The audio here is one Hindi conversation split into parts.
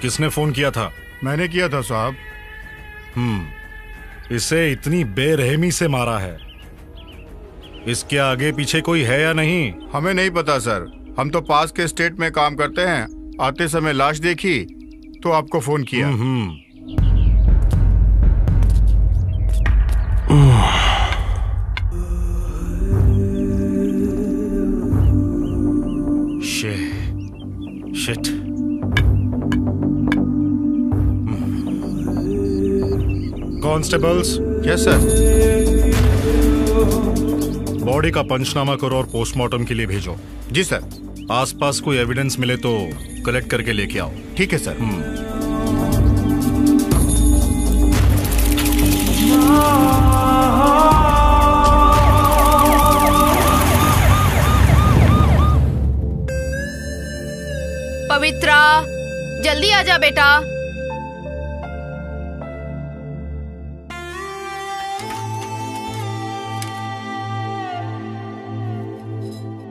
किसने फोन किया था? मैंने किया था साहब। इसे इतनी बेरहमी से मारा है, इसके आगे पीछे कोई है या नहीं? हमें नहीं पता सर, हम तो पास के स्टेट में काम करते हैं। आते समय लाश देखी तो आपको फोन किया। Shit. Constables. Yes sir. Body का पंचनामा करो और पोस्टमार्टम के लिए भेजो। जी सर। आसपास कोई एविडेंस मिले तो कलेक्ट करके लेके आओ। ठीक है सर। पवित्रा, जल्दी आजा बेटा।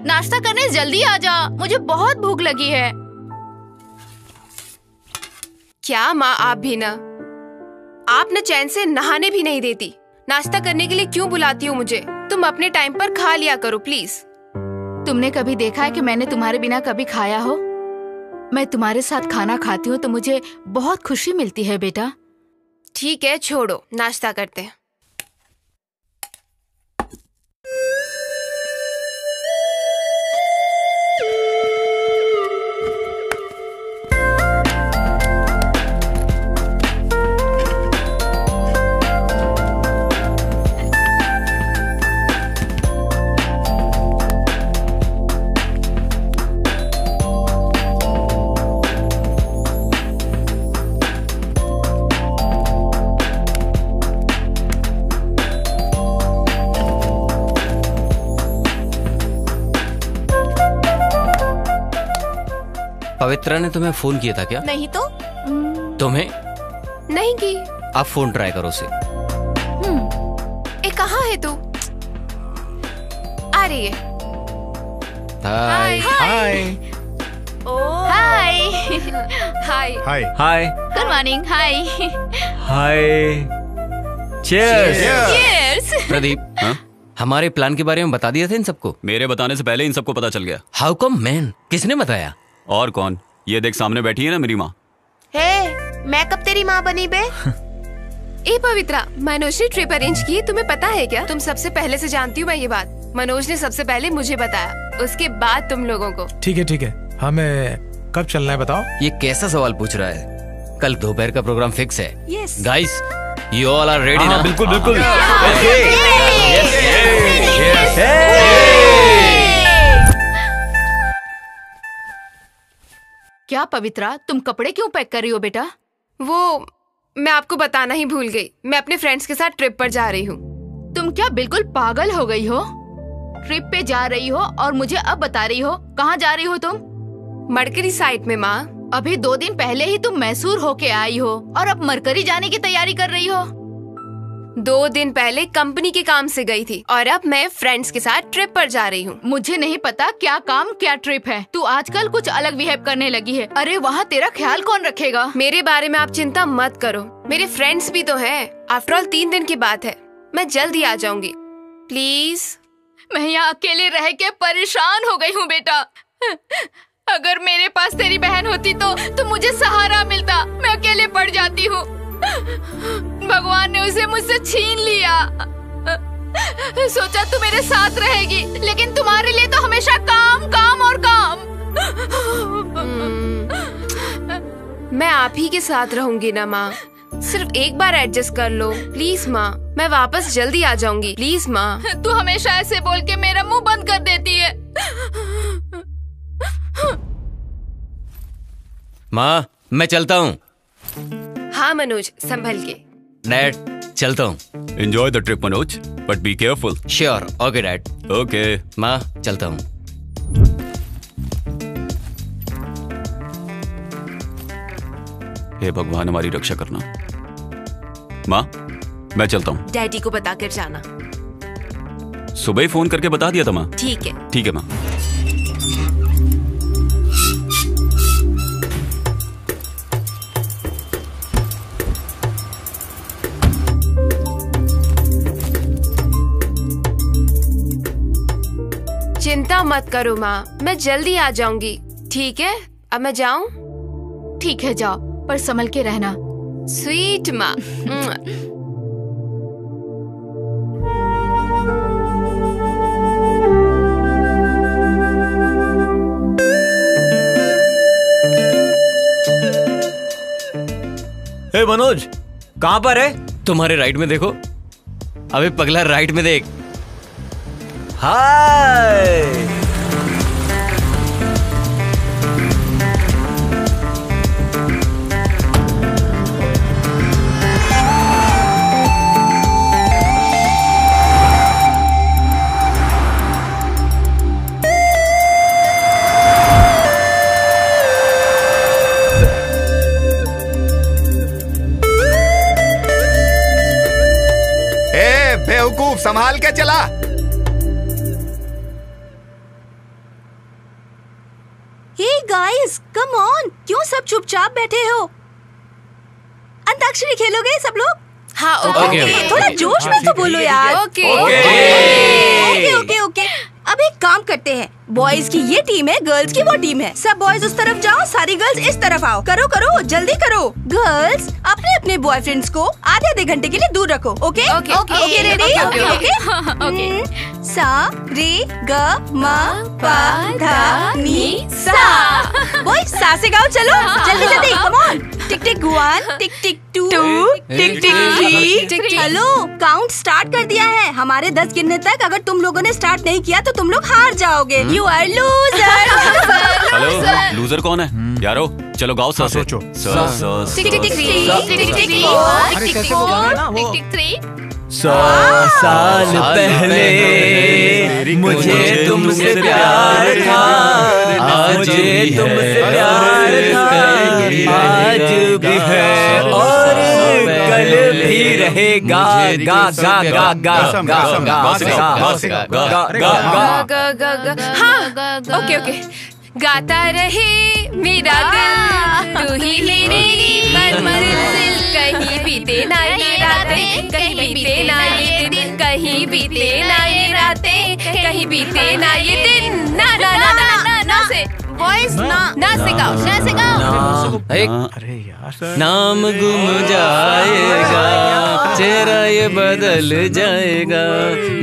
नाश्ता करने जल्दी आजा, मुझे बहुत भूख लगी है। क्या माँ, आप भी ना, आप न चैन से नहाने भी नहीं देती। नाश्ता करने के लिए क्यों बुलाती हो मुझे? तुम अपने टाइम पर खा लिया करो प्लीज। तुमने कभी देखा है कि मैंने तुम्हारे बिना कभी खाया हो? मैं तुम्हारे साथ खाना खाती हूँ तो मुझे बहुत खुशी मिलती है बेटा। ठीक है, छोड़ो, नाश्ता करते हैं। पवित्रा ने तुम्हें फोन किया था क्या? नहीं तो। तुम्हें? नहीं की। आप फोन ट्राई करो उसे। कहाँ है तू? आ रही है। Hi hi hi hi hi hi. Good morning. Hi hi. Cheers! Pradeep, हमारे प्लान के बारे में बता दिया था इन सबको? मेरे बताने से पहले इन सबको पता चल गया। How come man? किसने बताया? और कौन? ये देख सामने बैठी है ना मेरी माँ। मैं कब तेरी माँ बनी बे? ए पवित्रा, मनोज ने ट्रिप अरेंज की, तुम्हें पता है क्या? तुम सबसे पहले से जानती हूँ मैं ये बात। मनोज ने सबसे पहले मुझे बताया, उसके बाद तुम लोगों को। ठीक है, हमें कब चलना है बताओ? ये कैसा सवाल पूछ रहा है? कल दोपहर का प्रोग्राम फिक्स है। Guys, you all are ready ना? बिल्कुल। क्या पवित्रा, तुम कपड़े क्यों पैक कर रही हो बेटा? वो मैं आपको बताना ही भूल गई, मैं अपने फ्रेंड्स के साथ ट्रिप पर जा रही हूँ। तुम क्या बिल्कुल पागल हो गई हो? ट्रिप पे जा रही हो और मुझे अब बता रही हो? कहाँ जा रही हो तुम? मरकरी साइट में माँ। अभी 2 दिन पहले ही तुम मैसूर होके आई हो और अब मरकरी जाने की तैयारी कर रही हो। 2 दिन पहले कंपनी के काम से गई थी और अब मैं फ्रेंड्स के साथ ट्रिप पर जा रही हूँ। मुझे नहीं पता क्या काम क्या ट्रिप है। तू आजकल कुछ अलग बिहेव करने लगी है। अरे वहाँ तेरा ख्याल कौन रखेगा? मेरे बारे में आप चिंता मत करो, मेरे फ्रेंड्स भी तो हैं। आफ्टर ऑल 3 दिन की बात है, मैं जल्द ही आ जाऊंगी। प्लीज। मैं यहाँ अकेले रह के परेशान हो गई हूँ बेटा। अगर मेरे पास तेरी बहन होती तो मुझे सहारा मिलता। मैं अकेले पड़ जाती हूँ। भगवान ने उसे मुझसे छीन लिया। सोचा तू मेरे साथ रहेगी, लेकिन तुम्हारे लिए तो हमेशा काम काम और काम। मैं आप ही के साथ रहूंगी ना माँ, सिर्फ एक बार एडजस्ट कर लो प्लीज माँ। मैं वापस जल्दी आ जाऊंगी प्लीज माँ। तू हमेशा ऐसे बोल के मेरा मुंह बंद कर देती है। माँ, मैं चलता हूँ। हाँ मनोज, संभल के। डैड, चलता हूँ। Enjoy the trip Manoj, but be careful. Sure. Okay dad. Okay. माँ, चलता हूँ। हे भगवान, हमारी रक्षा करना। माँ, मैं चलता हूँ। डैडी को बता कर जाना। सुबह ही फोन करके बता दिया था माँ। ठीक है। ठीक है माँ। चिंता मत करो माँ, मैं जल्दी आ जाऊंगी। ठीक है, अब मैं जाऊं? ठीक है, जाओ, पर संभल के रहना। स्वीट माँ। हे मनोज, कहाँ पर है? तुम्हारे राइट में देखो। अबे पगला, राइट में देख। हाय। बेवकूफ, संभाल के चला। हे गाइस, कम ऑन, क्यों सब चुपचाप बैठे हो? अंताक्षरी खेलोगे सब लोग? हाँ ओके। थोड़ा जोश में तो बोलो यार। ओके। ओके। अब एक काम करते हैं, बॉयज की ये टीम है, गर्ल्स की वो टीम है। सब बॉयज उस तरफ जाओ, सारी गर्ल्स इस तरफ आओ। करो, जल्दी करो। गर्ल्स अपने अपने बॉयफ्रेंड्स को आधे घंटे के लिए दूर रखो। Okay, ready? ओके। सा रे ग म प ध नि सा। बॉयज सा से गाओ, चलो जल्दी, come on. Tick tick 1, tick tick 2, tick tick 3। Hello, count start कर दिया है। हमारे 10 गिनने तक अगर तुम लोगों ने स्टार्ट नहीं किया तो तुम लोग हार जाओगे। You are loser. Hello, loser कौन है यारो? चलो गाओ सा से। सोचो। टिक tick 3, tick tick 4, tick tick 4, tick tick 3। 100 साल पहले मुझे तुमसे प्यार था, आज तुमसे प्यार था, आज भी है और कल भी रहेगा। गा गा गा गा गा गा। हाँ, ओके। गाता रहे मेरा दिल, तू ही मेरी मंजिल, कहीं बीते ना ये रात रातें, कहीं बीते ना ये दिन, कहीं बीते ना ये रातें, कहीं बीते ना ये दिन। ना ना ना ना ना ना से वॉइस ना ना सिखाओ, ना सिखाओ। अरे यार, नाम गुम जाएगा, चेहरा ये बदल जाएगा,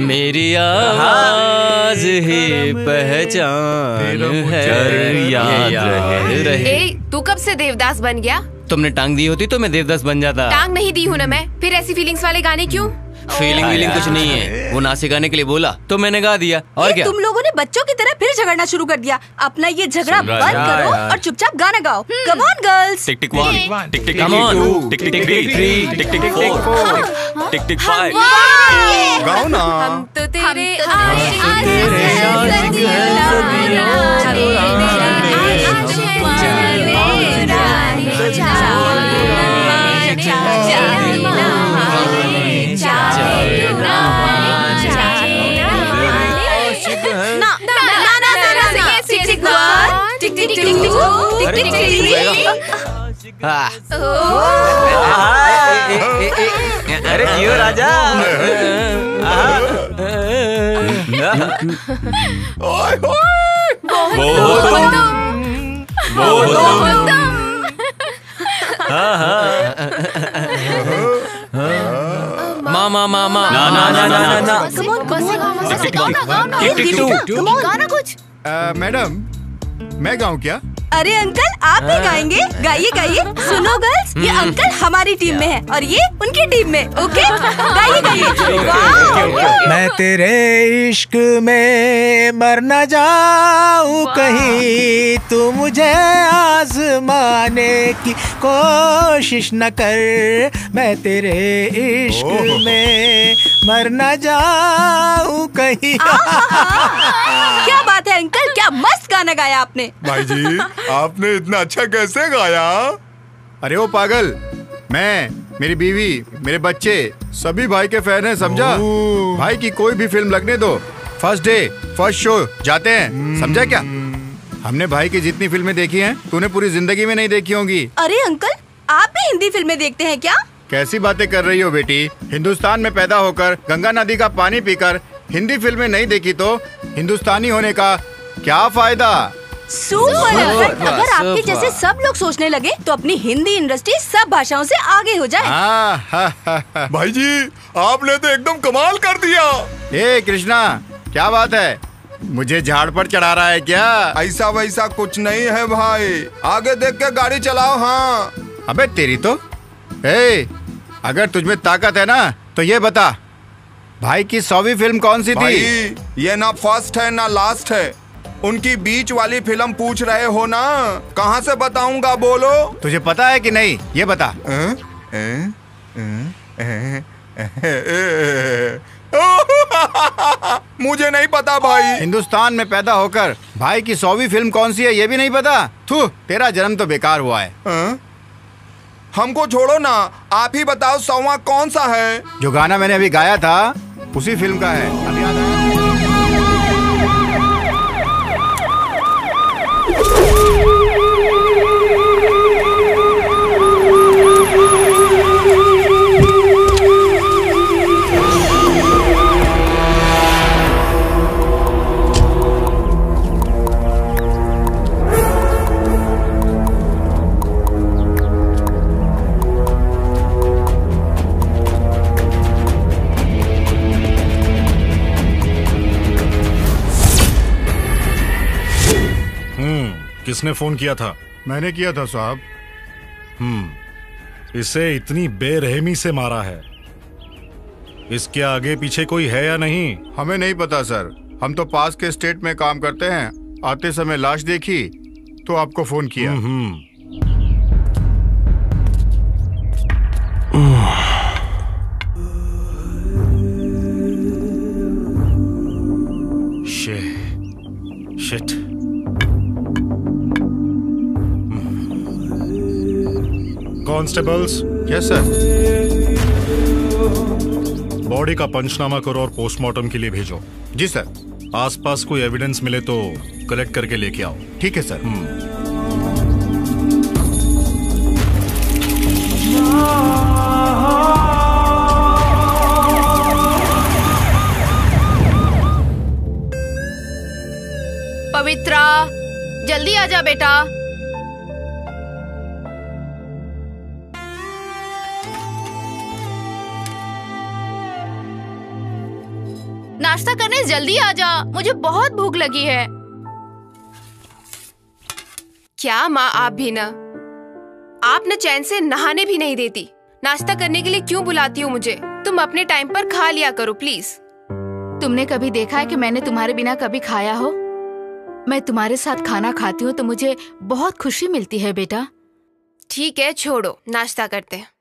मेरी आवाज ही पहचान है, याद रहे। तू कब से देवदास बन गया? तुमने टांग दी होती तो मैं देवदास बन जाता। टांग नहीं दी हूँ ना मैं, फिर ऐसी फीलिंग्स वाले गाने क्यों? फीलिंग कुछ नहीं है, वो नाचे गाने के लिए बोला तो मैंने गा दिया। और क्या? तुम लोगों ने बच्चों की तरह फिर झगड़ना शुरू कर दिया। अपना ये झगड़ा बंद करो और चुपचाप गाना गाओ। Come on girls. Tick tick 1, tick tick 2, tick tick 3, tick tick 4, tick tick 5। गाओ ना। हम तो तेरे अरे क्यों राजा? मामा मामा ना ना ना ना ना। गाना कुछ। मैडम, मैं गाऊं क्या? अरे अंकल, आप भी गाएंगे? गाइए गाइए। सुनो गर्ल्स, ये अंकल हमारी टीम में है और ये उनकी टीम में। ओके, गाइए गाइए। मैं तेरे इश्क में मर न जाऊं कहीं, तू मुझे आजमाने की कोशिश न कर। मैं तेरे इश्क में मर न जाऊं कहीं। क्या बात है अंकल, क्या मस्त गाना गाया आपने। भाई जी, आपने इतना अच्छा कैसे गाया? अरे ओ पागल, मैं, मेरी बीवी, मेरे बच्चे सभी भाई के फैन हैं, समझा? भाई की कोई भी फिल्म लगने दो, फर्स्ट डे फर्स्ट शो जाते हैं, समझा क्या? हमने भाई की जितनी फिल्में देखी हैं, तूने पूरी जिंदगी में नहीं देखी होंगी। अरे अंकल, आप भी हिंदी फिल्में देखते हैं क्या? कैसी बातें कर रही हो बेटी? हिंदुस्तान में पैदा होकर गंगा नदी का पानी पीकर हिंदी फिल्में नहीं देखी तो हिंदुस्तानी होने का क्या फायदा? सुपर। अगर आपके जैसे सब लोग सोचने लगे तो अपनी हिंदी इंडस्ट्री सब भाषाओं से आगे हो जाए। भाई जी, आपने तो एकदम कमाल कर दिया। ए कृष्णा, क्या बात है? मुझे झाड़ पर चढ़ा रहा है क्या? ऐसा वैसा कुछ नहीं है भाई, आगे देख के गाड़ी चलाओ। हाँ। अबे तेरी तो। ए, अगर तुझमें ताकत है ना तो ये बता, भाई की 100वीं फिल्म कौन सी थी? ये ना फर्स्ट है ना लास्ट है, उनकी बीच वाली फिल्म पूछ रहे हो ना? कहाँ से बताऊंगा, बोलो। तुझे पता है कि नहीं, ये बता। मुझे नहीं पता भाई। हिंदुस्तान में पैदा होकर भाई की 100वीं फिल्म कौन सी है ये भी नहीं पता? थू, तेरा जन्म तो बेकार हुआ है। हमको छोड़ो ना, आप ही बताओ 100वां कौन सा है? जो गाना मैंने अभी गाया था उसी फिल्म का है। अभी याद आया? किसने फोन किया था? मैंने किया था साहब। इसे इतनी बेरहमी से मारा है, इसके आगे पीछे कोई है या नहीं? हमें नहीं पता सर, हम तो पास के स्टेट में काम करते हैं। आते समय लाश देखी तो आपको फोन किया। Shit. Constables. Yes sir. Body का पंचनामा करो और पोस्टमार्टम के लिए भेजो। जी सर। आसपास कोई एविडेंस मिले तो कलेक्ट करके लेके आओ। ठीक है सर। जल्दी आ जा बेटा। नाश्ता करने जल्दी आ जा, मुझे बहुत भूख लगी है। क्या माँ, आप भी ना, आप न चैन से नहाने भी नहीं देती। नाश्ता करने के लिए क्यों बुलाती हो मुझे? तुम अपने टाइम पर खा लिया करो प्लीज। तुमने कभी देखा है कि मैंने तुम्हारे बिना कभी खाया हो? मैं तुम्हारे साथ खाना खाती हूँ तो मुझे बहुत खुशी मिलती है बेटा। ठीक है, छोड़ो, नाश्ता करते हैं।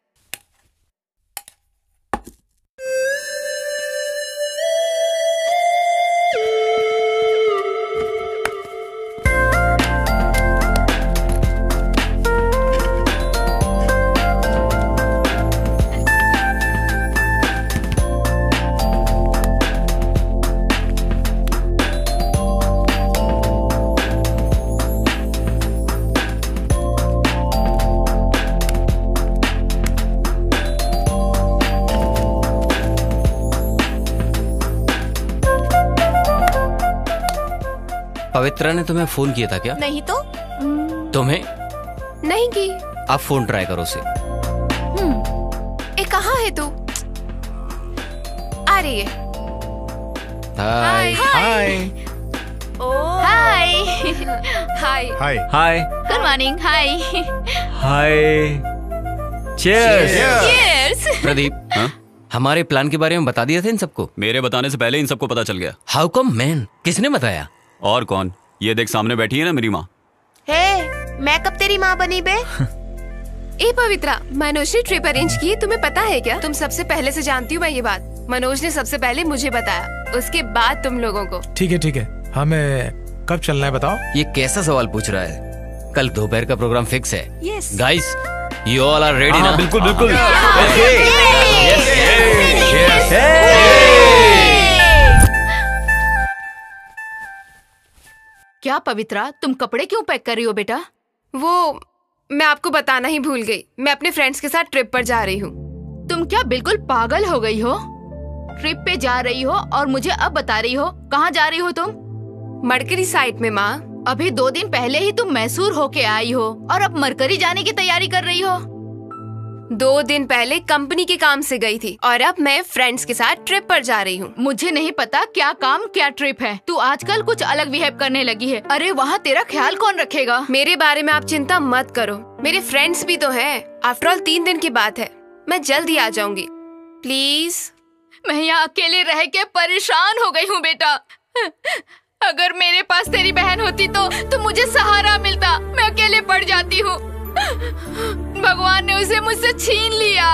पवित्रा ने तुम्हें फोन किया था क्या? नहीं तो। तुम्हें नहीं की। आप फोन ट्राई करो उसे। कहाँ है तू? आ रही है। Hi hi hi hi hi hi good morning. Hi हाय चीयर्स। चीयर्स। प्रदीप, हमारे प्लान के बारे में बता दिया था इन सबको? मेरे बताने से पहले इन सबको पता चल गया। How come man? किसने बताया? और कौन? ये देख सामने बैठी है ना मेरी माँ। हे, मैं कब तेरी माँ बनी बे? ए पवित्रा, मनोज ने ट्रिप अरेंज की, तुम्हें पता है क्या? तुम सबसे पहले से जानती हूँ मैं ये बात। मनोज ने सबसे पहले मुझे बताया, उसके बाद तुम लोगों को। ठीक है, हमें कब चलना है बताओ? ये कैसा सवाल पूछ रहा है? कल दोपहर का प्रोग्राम फिक्स है। Yes. Guys, you all are ready ना? बिल्कुल बिल्कुल। क्या पवित्रा, तुम कपड़े क्यों पैक कर रही हो बेटा? वो मैं आपको बताना ही भूल गई, मैं अपने फ्रेंड्स के साथ ट्रिप पर जा रही हूँ। तुम क्या बिल्कुल पागल हो गई हो? ट्रिप पे जा रही हो और मुझे अब बता रही हो? कहाँ जा रही हो तुम? मरकरी साइड में माँ। अभी 2 दिन पहले ही तुम मैसूर होके आई हो और अब मरकरी जाने की तैयारी कर रही हो। 2 दिन पहले कंपनी के काम से गई थी और अब मैं फ्रेंड्स के साथ ट्रिप पर जा रही हूँ। मुझे नहीं पता क्या काम क्या ट्रिप है। तू आजकल कुछ अलग बिहेव करने लगी है। अरे वहाँ तेरा ख्याल कौन रखेगा? मेरे बारे में आप चिंता मत करो, मेरे फ्रेंड्स भी तो हैं। आफ्टर ऑल 3 दिन की बात है, मैं जल्द ही आ जाऊंगी। प्लीज। मैं यहाँ अकेले रह के परेशान हो गई हूँ बेटा। अगर मेरे पास तेरी बहन होती तो मुझे सहारा मिलता। मैं अकेले पड़ जाती हूँ। भगवान ने उसे मुझसे छीन लिया।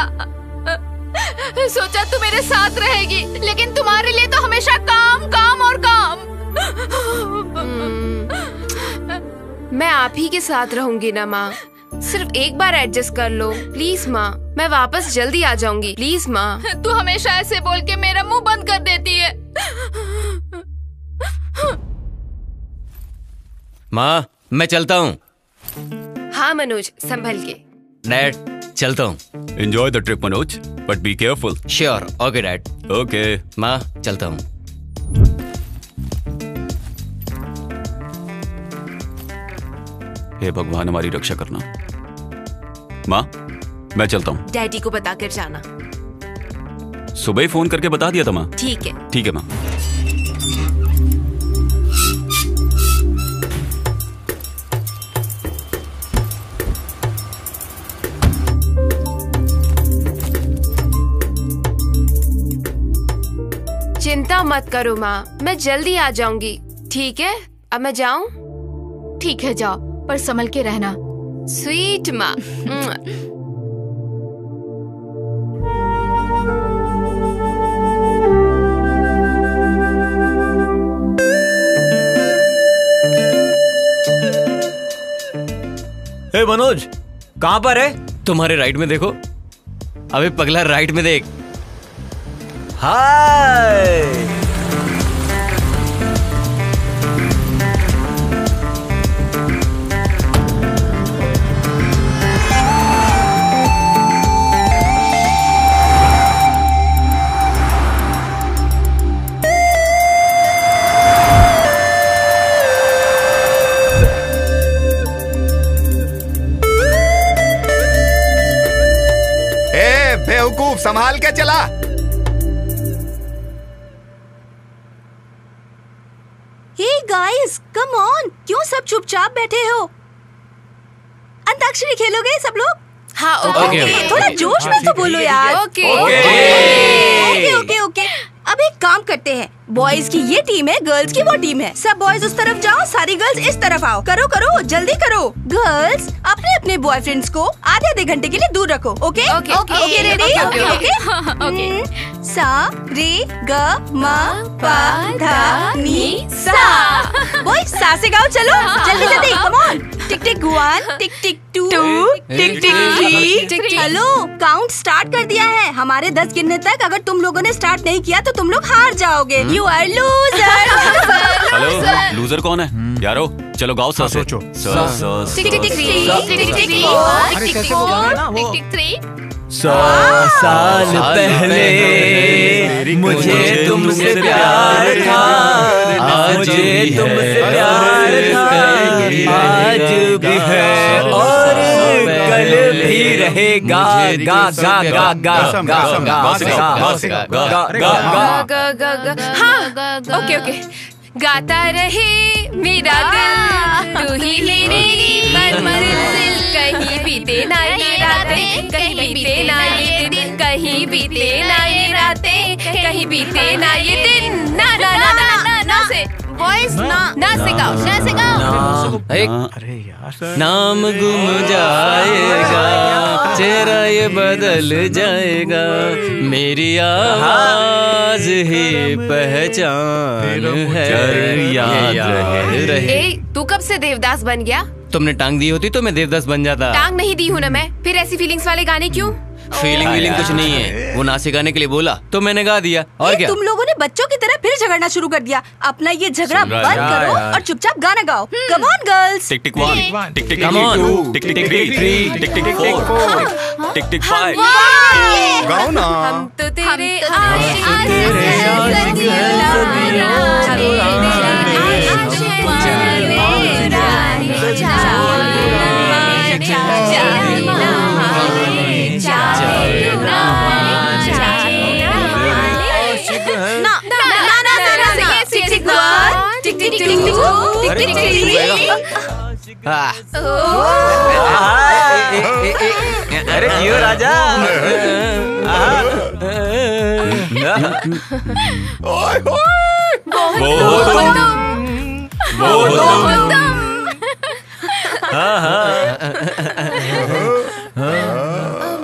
सोचा तू मेरे साथ रहेगी, लेकिन तुम्हारे लिए तो हमेशा काम काम और काम। मैं आप ही के साथ रहूंगी ना माँ, सिर्फ एक बार एडजस्ट कर लो प्लीज माँ। मैं वापस जल्दी आ जाऊंगी प्लीज माँ। तू हमेशा ऐसे बोल के मेरा मुंह बंद कर देती है। माँ, मैं चलता हूँ। हाँ मनोज, संभल के। डैड, चलता हूँ। Enjoy the trip Manoj, but be careful. Sure. Okay dad. Okay माँ, चलता हूँ। हे भगवान, हमारी रक्षा करना। माँ, मैं चलता हूँ। डैडी को बताकर जाना। सुबह ही फोन करके बता दिया था माँ। ठीक है। ठीक है माँ। चिंता मत करो माँ, मैं जल्दी आ जाऊंगी। ठीक है, अब मैं जाऊं? ठीक है, जाओ, पर संभल के रहना। स्वीट माँ। हे मनोज, कहाँ पर है? तुम्हारे राइट में देखो। अबे पगला, राइट में देख। हाय। बेवकूफ, संभाल के चला। हे गाइस, कम ऑन, क्यों सब चुपचाप बैठे हो? अंताक्षरी खेलोगे सब लोग? हाँ ओके। थोड़ा जोश में तो बोलो यार। Okay okay okay okay. अब एक काम करते हैं, बॉयज की ये टीम है, गर्ल्स की वो टीम है। सब बॉयज उस तरफ जाओ, सारी गर्ल्स इस तरफ आओ। करो करो, जल्दी करो। गर्ल्स अपने अपने बॉयफ्रेंड्स को आधे आधे घंटे के लिए दूर रखो। Okay okay, okay okay, ready? Okay. सा रे ग म प ध नी सा। बॉयज सा से गाओ, चलो जल्दी जल्दी, come on. Tick tick 1, tick tick 2, tick tick 3। Hello, count start कर दिया है। हमारे 10 गिनने तक अगर तुम लोगों ने स्टार्ट नहीं किया तो तुम लोग हार जाओगे। You are loser. Hello, loser कौन है यारो? चलो गाओ सा से। सोचो। टिक tick 3, tick tick 4, tick tick 4, tick tick 3। 100 साल पहले मुझे तुमसे प्यार था, मुझे तुमसे प्यार था, आज भी है और कल भी रहेगा। गा गा गा गा गा गा। हाँ ओके ओके। गाता रहे मेरा दिल, तू ही मेरी मंजिल। कहीं बीते ना ये रातें, कहीं बीते ना ये दिन, कहीं बीते ना ये रातें, कहीं बीते ना ये दिन। ना ना ना ना ना ना से वॉइस ना से गाओ, ना से गाओ। अरे यार, नाम गुम जाएगा, चेहरा ये बदल जाएगा, मेरी आवाज ही पहचान है, याद रहे। तू कब से देवदास बन गया? तुमने टांग दी होती तो मैं देवदास बन जाता। टांग नहीं दी हूँ ना मैं, फिर ऐसी फीलिंग्स वाले गाने क्यों? फीलिंग वीलिंग कुछ नहीं है, वो नाचे गाने के लिए बोला तो मैंने गा दिया। और क्या? तुम लोगों ने बच्चों की तरह फिर झगड़ना शुरू कर दिया। अपना ये झगड़ा बंद करो और चुपचाप गाना गाओ। Come on girls. Tick tick 1, tick tick 2, tick tick 3, tick tick 4, tick tick 5। गाओ ना। हम तो तेरे अरे क्यों राजा?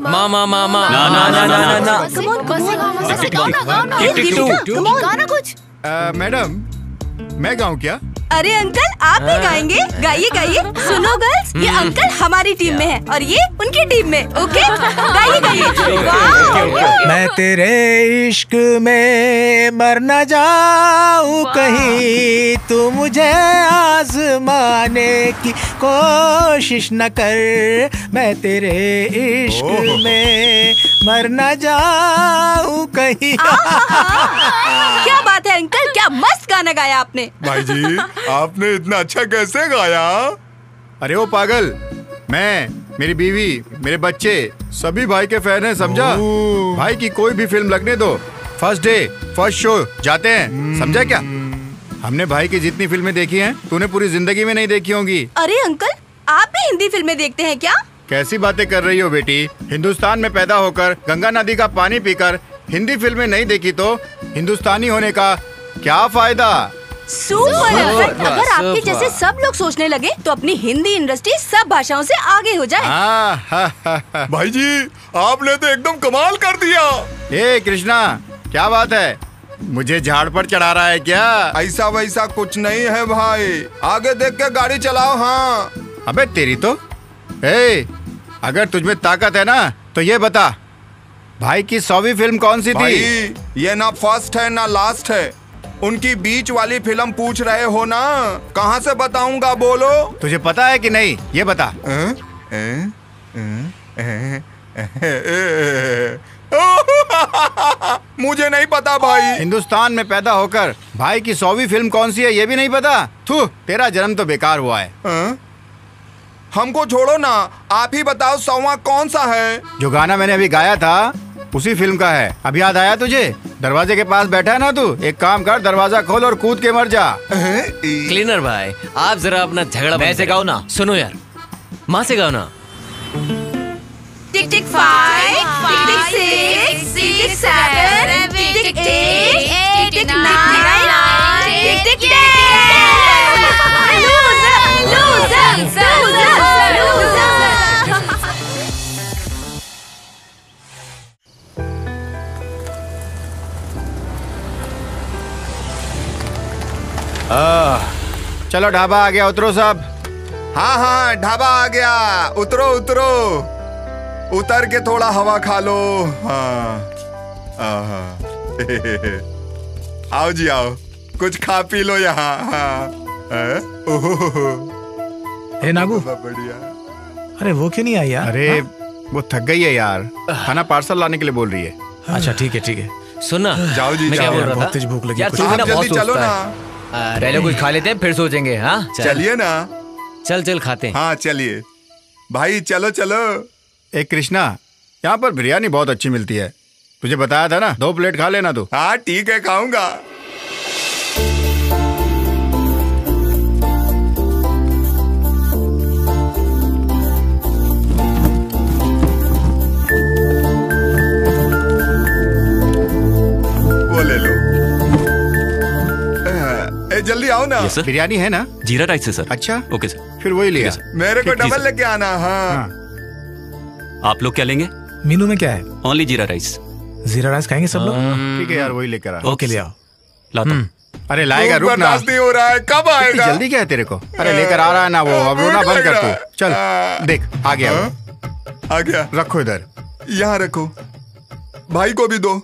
मामा मामा ना ना ना ना ना। गाना कुछ। मैडम, मैं गाऊं क्या? अरे अंकल, आप भी गाएंगे? गाइए गाइए। सुनो गर्ल्स, ये अंकल हमारी टीम में है और ये उनकी टीम में। ओके, गाइए गाइए। वाह। मैं तेरे इश्क में मर न जाऊं कहीं, तू मुझे आजमाने की कोशिश न कर। मैं तेरे इश्क में मर न जाऊं कहीं। क्या बात है अंकल, क्या मस्त गाना गाया आपने। भाई जी, आपने इतना अच्छा कैसे गाया? अरे ओ पागल, मैं, मेरी बीवी, मेरे बच्चे सभी भाई के फैन हैं, समझा? भाई की कोई भी फिल्म लगने दो, फर्स्ट डे फर्स्ट शो जाते हैं, समझा क्या? हमने भाई की जितनी फिल्में देखी हैं, तूने पूरी जिंदगी में नहीं देखी होंगी। अरे अंकल, आप भी हिंदी फिल्में देखते हैं क्या? कैसी बातें कर रही हो बेटी? हिंदुस्तान में पैदा होकर गंगा नदी का पानी पीकर हिंदी फिल्में नहीं देखी तो हिंदुस्तानी होने का क्या फायदा? सुपर अंकल, अगर आपके जैसे सब लोग सोचने लगे तो अपनी हिंदी इंडस्ट्री सब भाषाओं से आगे हो जाए। भाई जी, आपने तो एकदम कमाल कर दिया। ए कृष्णा, क्या बात है? मुझे झाड़ पर चढ़ा रहा है क्या? ऐसा वैसा कुछ नहीं है भाई, आगे देख के गाड़ी चलाओ। हाँ। अबे तेरी तो। ए, अगर तुझमें ताकत है ना तो ये बता, भाई की 100वीं फिल्म कौन सी भाई, थी? ये ना फर्स्ट है ना लास्ट है, उनकी बीच वाली फिल्म पूछ रहे हो ना? कहाँ से बताऊंगा, बोलो। तुझे पता है कि नहीं, ये बता। मुझे नहीं पता भाई। हिंदुस्तान में पैदा होकर भाई की 100वीं फिल्म कौन सी है ये भी नहीं पता? थू, तेरा जन्म तो बेकार हुआ है। हमको छोड़ो ना, आप ही बताओ 100वां कौन सा है? जो गाना मैंने अभी गाया था उसी फिल्म का है। अब याद आया तुझे? दरवाजे के पास बैठा है ना तू, एक काम कर, दरवाजा खोल और कूद के मर जा। क्लीनर भाई, आप जरा अपना झगड़ा मैं से गाओ ना। सुनो यार, माँ से गाओ ना। टिक टिक 5, टिक टिक 6, टिक टिक 7, टिक टिक 8, टिक टिक 9, टिक टिक 10। लूजर। चलो ढाबा आ गया, उतरो सब। हाँ हाँ, ढाबा आ गया, उतरो उतरो, उतर के थोड़ा हवा खा लो। हाँ आओ जी आओ, कुछ खा पी लो यहाँ। हाँ हे नागू, बढ़िया। अरे वो क्यों नहीं आई यार? अरे वो थक गई है यार, खाना पार्सल लाने के लिए बोल रही है। अच्छा ठीक है। सुनना, जाओ जी, मैं क्या जाओ। बोल रहा बहुत था? तेज भूख लगी। यार कुछ तू भी ना आप बहुत जल्दी चलो सोचता ना। है। पहले कुछ खा लेते हैं फिर सोचेंगे। हाँ चलिए ना। चल खाते हैं। हाँ चलिए भाई, चलो चलो। एक कृष्णा, यहाँ पर बिरयानी बहुत अच्छी मिलती है, तुझे बताया था ना, 2 प्लेट खा लेना तू। हाँ ठीक है, खाऊंगा। वो ले लो। जल्दी आओ ना। सर, बिरयानी है ना? जीरा राइस है सर। अच्छा ओके सर, फिर वही लिया। मेरे को ठीक, जी डबल सर। लेके आना। हाँ आप लोग क्या लेंगे? मीनू में क्या है? ओनली जीरा राइस। जीरा राइस खाएंगे सब लोग? ठीक है यार, वही लेकर आ। ओके ले आओ। लाता हूँ। अरे लाएगा, रुक ना। बर्दाश्त नहीं हो रहा है, कब इतनी आएगा? जल्दी क्या है तेरे को? अरे लेकर आ रहा है ना वो, अब रोना बंद कर तू। चल देख, आ गया वो। आ गया। रखो इधर। यहाँ रखो, भाई को भी दो,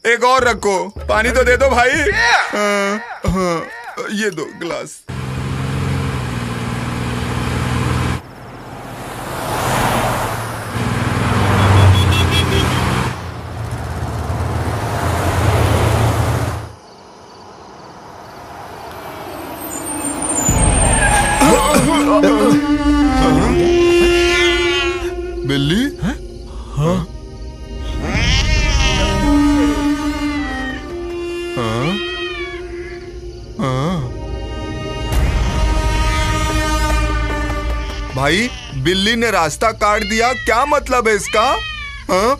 एक और रखो, पानी तो दे दो भाई। हाँ, ये दो गिलास। बिल्ली? हाँ? भाई, बिल्ली ने रास्ता काट दिया, क्या मतलब है इसका? हाँ?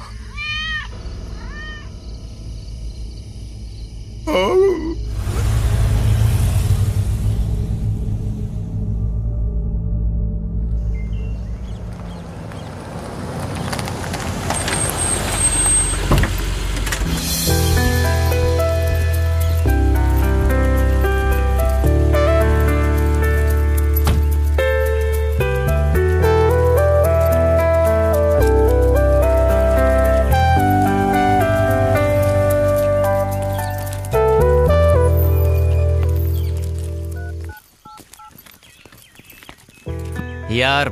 यार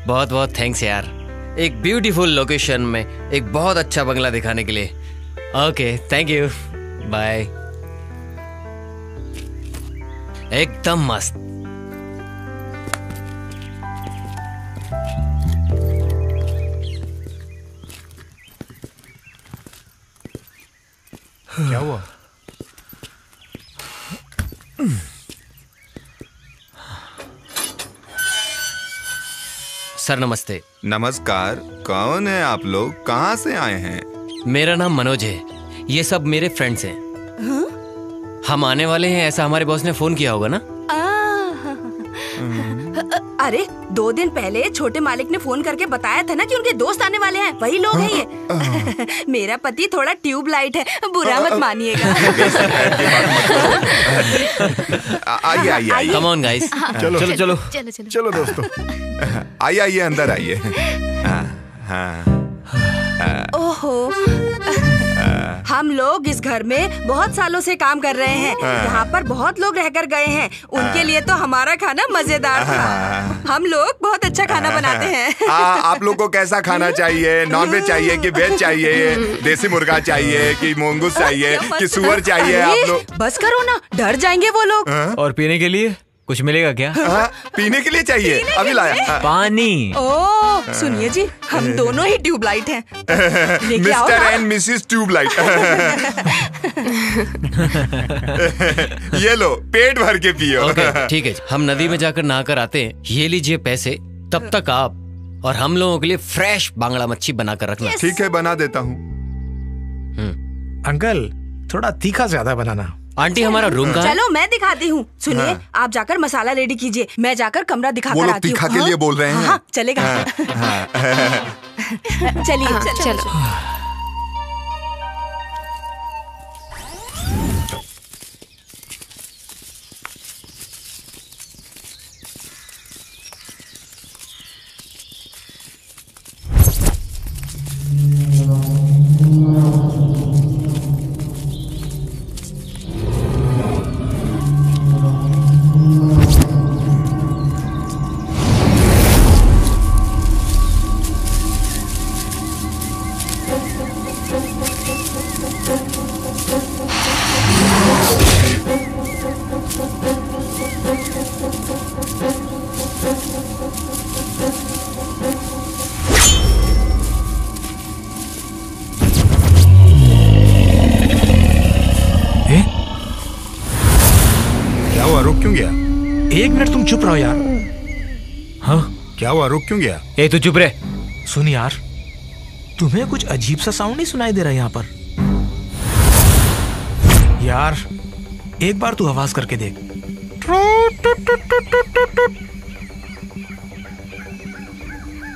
बहुत बहुत थैंक्स यार, एक ब्यूटीफुल लोकेशन में एक बहुत अच्छा बंगला दिखाने के लिए। Okay thank you, bye. एकदम मस्त। क्या हुआ? सर नमस्ते। नमस्कार, कौन है आप लोग, कहाँ से आए हैं? मेरा नाम मनोज है, ये सब मेरे फ्रेंड्स हैं। हम आने वाले हैं ऐसा हमारे बॉस ने फोन किया होगा ना? अरे 2 दिन पहले छोटे मालिक ने फोन करके बताया था ना कि उनके दोस्त आने वाले हैं, वही लोग हैं ये। मेरा पति थोड़ा ट्यूबलाइट है, बुरा मत मानिएगा। आइए आइए आइए। कम ऑन गाइस, चलो चलो चलो चलो दोस्तों, आइए आइए, अंदर आइए। हाँ। ओहो, हम लोग इस घर में बहुत सालों से काम कर रहे हैं। यहाँ पर बहुत लोग रहकर गए हैं, उनके लिए तो हमारा खाना मजेदार था। हम लोग बहुत अच्छा खाना बनाते हैं। आप लोग को कैसा खाना चाहिए? नॉनवेज चाहिए कि वेज चाहिए? देसी मुर्गा चाहिए कि मूंगूस चाहिए कि सुअर चाहिए? आप लोग बस करो ना, डर जाएंगे वो लोग। और पीने के लिए कुछ मिलेगा क्या? पीने के लिए चाहिए, अभी लाया। पानी। ओह सुनिए जी, हम दोनों ही ट्यूबलाइट हैं। लेके आओ मिस्टर ना। And Mrs tubelight. ये लो, पेट भर के पियो। ओके, ठीक है, हम नदी में जाकर नहाकर आते हैं। ये लीजिए पैसे, तब तक आप और हम लोगों के लिए फ्रेश बांगड़ा मच्छी बनाकर रखना। ठीक है, बना देता हूँ। अंकल थोड़ा तीखा ज्यादा बनाना। आंटी हमारा रूम कहाँ है? चलो मैं दिखाती हूँ। सुनिए, आप जाकर मसाला रेडी कीजिए, मैं जाकर कमरा वो दिखाकर लोग आती हूँ। तीखा के लिए बोल रहे हैं। हाँ, चलेगा। चलिए चलो। क्या हुआ, रुक क्यों गया? एक मिनट तुम चुप रहो यार। हाँ क्या हुआ, रुक क्यों गया? ए तू चुप रहे। सुन यार, तुम्हें कुछ अजीब सा साउंड नहीं सुनाई दे रहा यहाँ पर? यार एक बार तू आवाज करके देख।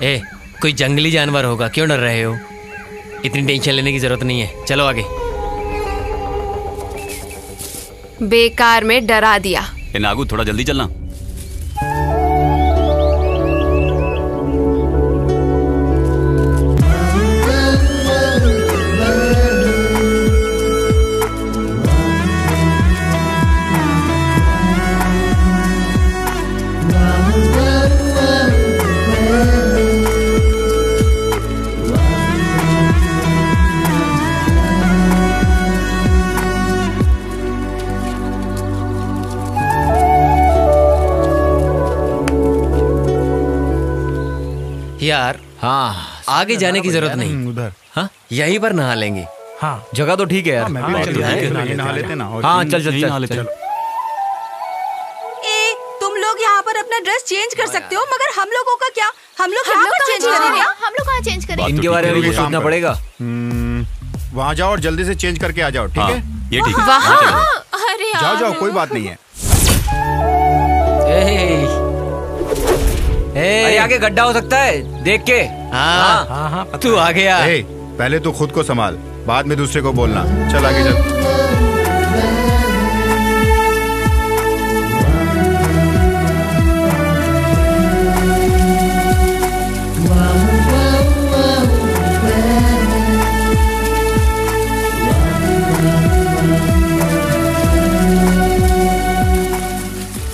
ए, कोई जंगली जानवर होगा, क्यों डर रहे हो? इतनी टेंशन लेने की जरूरत नहीं है, चलो आगे। बेकार में डरा दिया। ए नागू, थोड़ा जल्दी चलना। यार हाँ, आगे जाने की जरूरत नहीं, उधर। हाँ यहीं पर नहा लेंगे। हाँ जगह तो ठीक है यार। मैं भी नहा लेते ना। हाँ चल चल चल चल। ए, तुम लोग यहाँ पर अपना ड्रेस चेंज कर सकते हो, मगर हम लोगों का क्या? हम लोग यहाँ पर चेंज करेंगे। हम लोग कहाँ चेंज करेंगे? इनके बारे में भी सोचना पड़ेगा। वहाँ जाओ और जल्दी से चेंज करके आ जाओ, ठीक है? ये ठीक है। अरे जाओ जाओ, कोई बात नहीं है। अरे आगे गड्ढा हो सकता है, देख के। हाँ हाँ हाँ पता तू आ गया। ए, पहले तो खुद को संभाल, बाद में दूसरे को बोलना। चल आगे चल।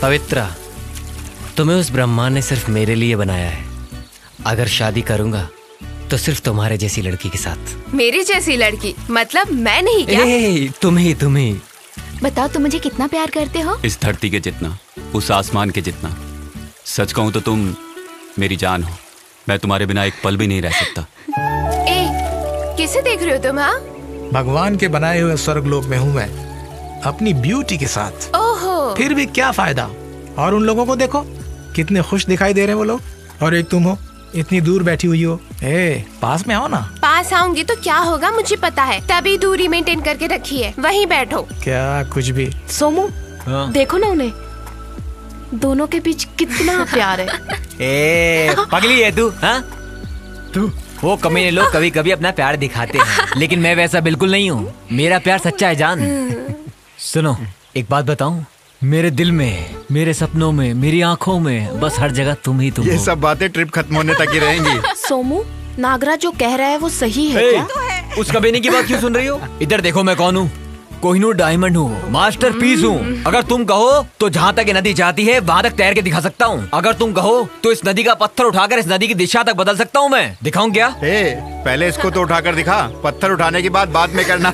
पवित्रा, तुम्हें उस ब्रह्मा ने सिर्फ मेरे लिए बनाया है। अगर शादी करूंगा तो सिर्फ तुम्हारे जैसी लड़की के साथ। मेरी जैसी लड़की? मतलब मैं नहीं क्या? तुम्ही बताओ, तुम मुझे कितना प्यार करते हो? इस धरती के जितना, उस आसमान के जितना। सच कहूं तो तुम मेरी जान हो। मैं तुम्हारे बिना एक पल भी नहीं रह सकता। ए, किसे देख रहे हो तुम? हाँ, भगवान के बनाए हुए स्वर्गलोक में हूँ मैं, अपनी ब्यूटी के साथ। ओहो। फिर भी क्या फायदा? और उन लोगों को देखो, कितने खुश दिखाई दे रहे हैं वो लोग। और एक तुम हो, इतनी दूर बैठी हुई हो। ए, पास में आओ ना। पास आऊंगी तो क्या होगा मुझे पता है, तभी दूरी मेंटेन करके रखी है। वहीं बैठो। क्या कुछ भी। सोमू, हाँ। देखो ना उन्हें, दोनों के बीच कितना प्यार है। ए पगली है तू? हाँ तू, वो कमीने लोग कभी कभी अपना प्यार दिखाते हैं, लेकिन मैं वैसा बिल्कुल नहीं हूँ। मेरा प्यार सच्चा है जान। सुनो, एक बात बताऊं, मेरे दिल में, मेरे सपनों में, मेरी आंखों में बस हर जगह तुम ही तुम ये हो। सब बातें ट्रिप खत्म होने तक ही रहेंगी। सोमू, नागराज जो कह रहा है वो सही है ए, क्या? उस कमीने की बात क्यों सुन रही हो? इधर देखो, मैं कौन हूँ? कोहिनूर डायमंड हूँ, मास्टरपीस हूँ। अगर तुम कहो तो जहाँ तक ये नदी चाहती है वहाँ तक तैर के दिखा सकता हूँ। अगर तुम कहो तो इस नदी का पत्थर उठाकर इस नदी की दिशा तक बदल सकता हूँ मैं। दिखाऊं क्या? ए, पहले इसको तो उठाकर दिखा, पत्थर उठाने की बात बाद में करना।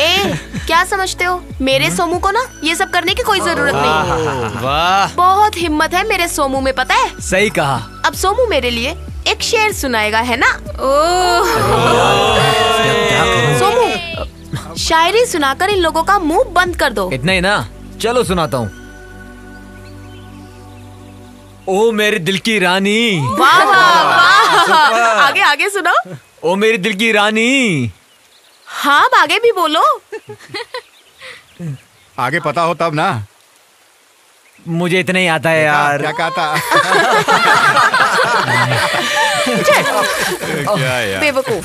ए, क्या समझते हो? मेरे सोमू को ना ये सब करने की कोई जरूरत नहीं। वाह, बहुत हिम्मत है मेरे सोमू में, पता है? सही कहा। अब सोमू मेरे लिए एक शेर सुनाएगा, है ना? सोमू, शायरी सुनाकर इन लोगों का मुंह बंद कर दो। इतना ही ना, चलो सुनाता हूँ। ओ मेरे दिल की रानी। वाह वाह वाह। आगे आगे सुनाओ। ओ मेरी दिल की रानी। हाँ, अब आगे भी बोलो। आगे पता हो तब ना। मुझे इतना ही आता है यार। क्या कहा था? क्या यार? बेवकूफ।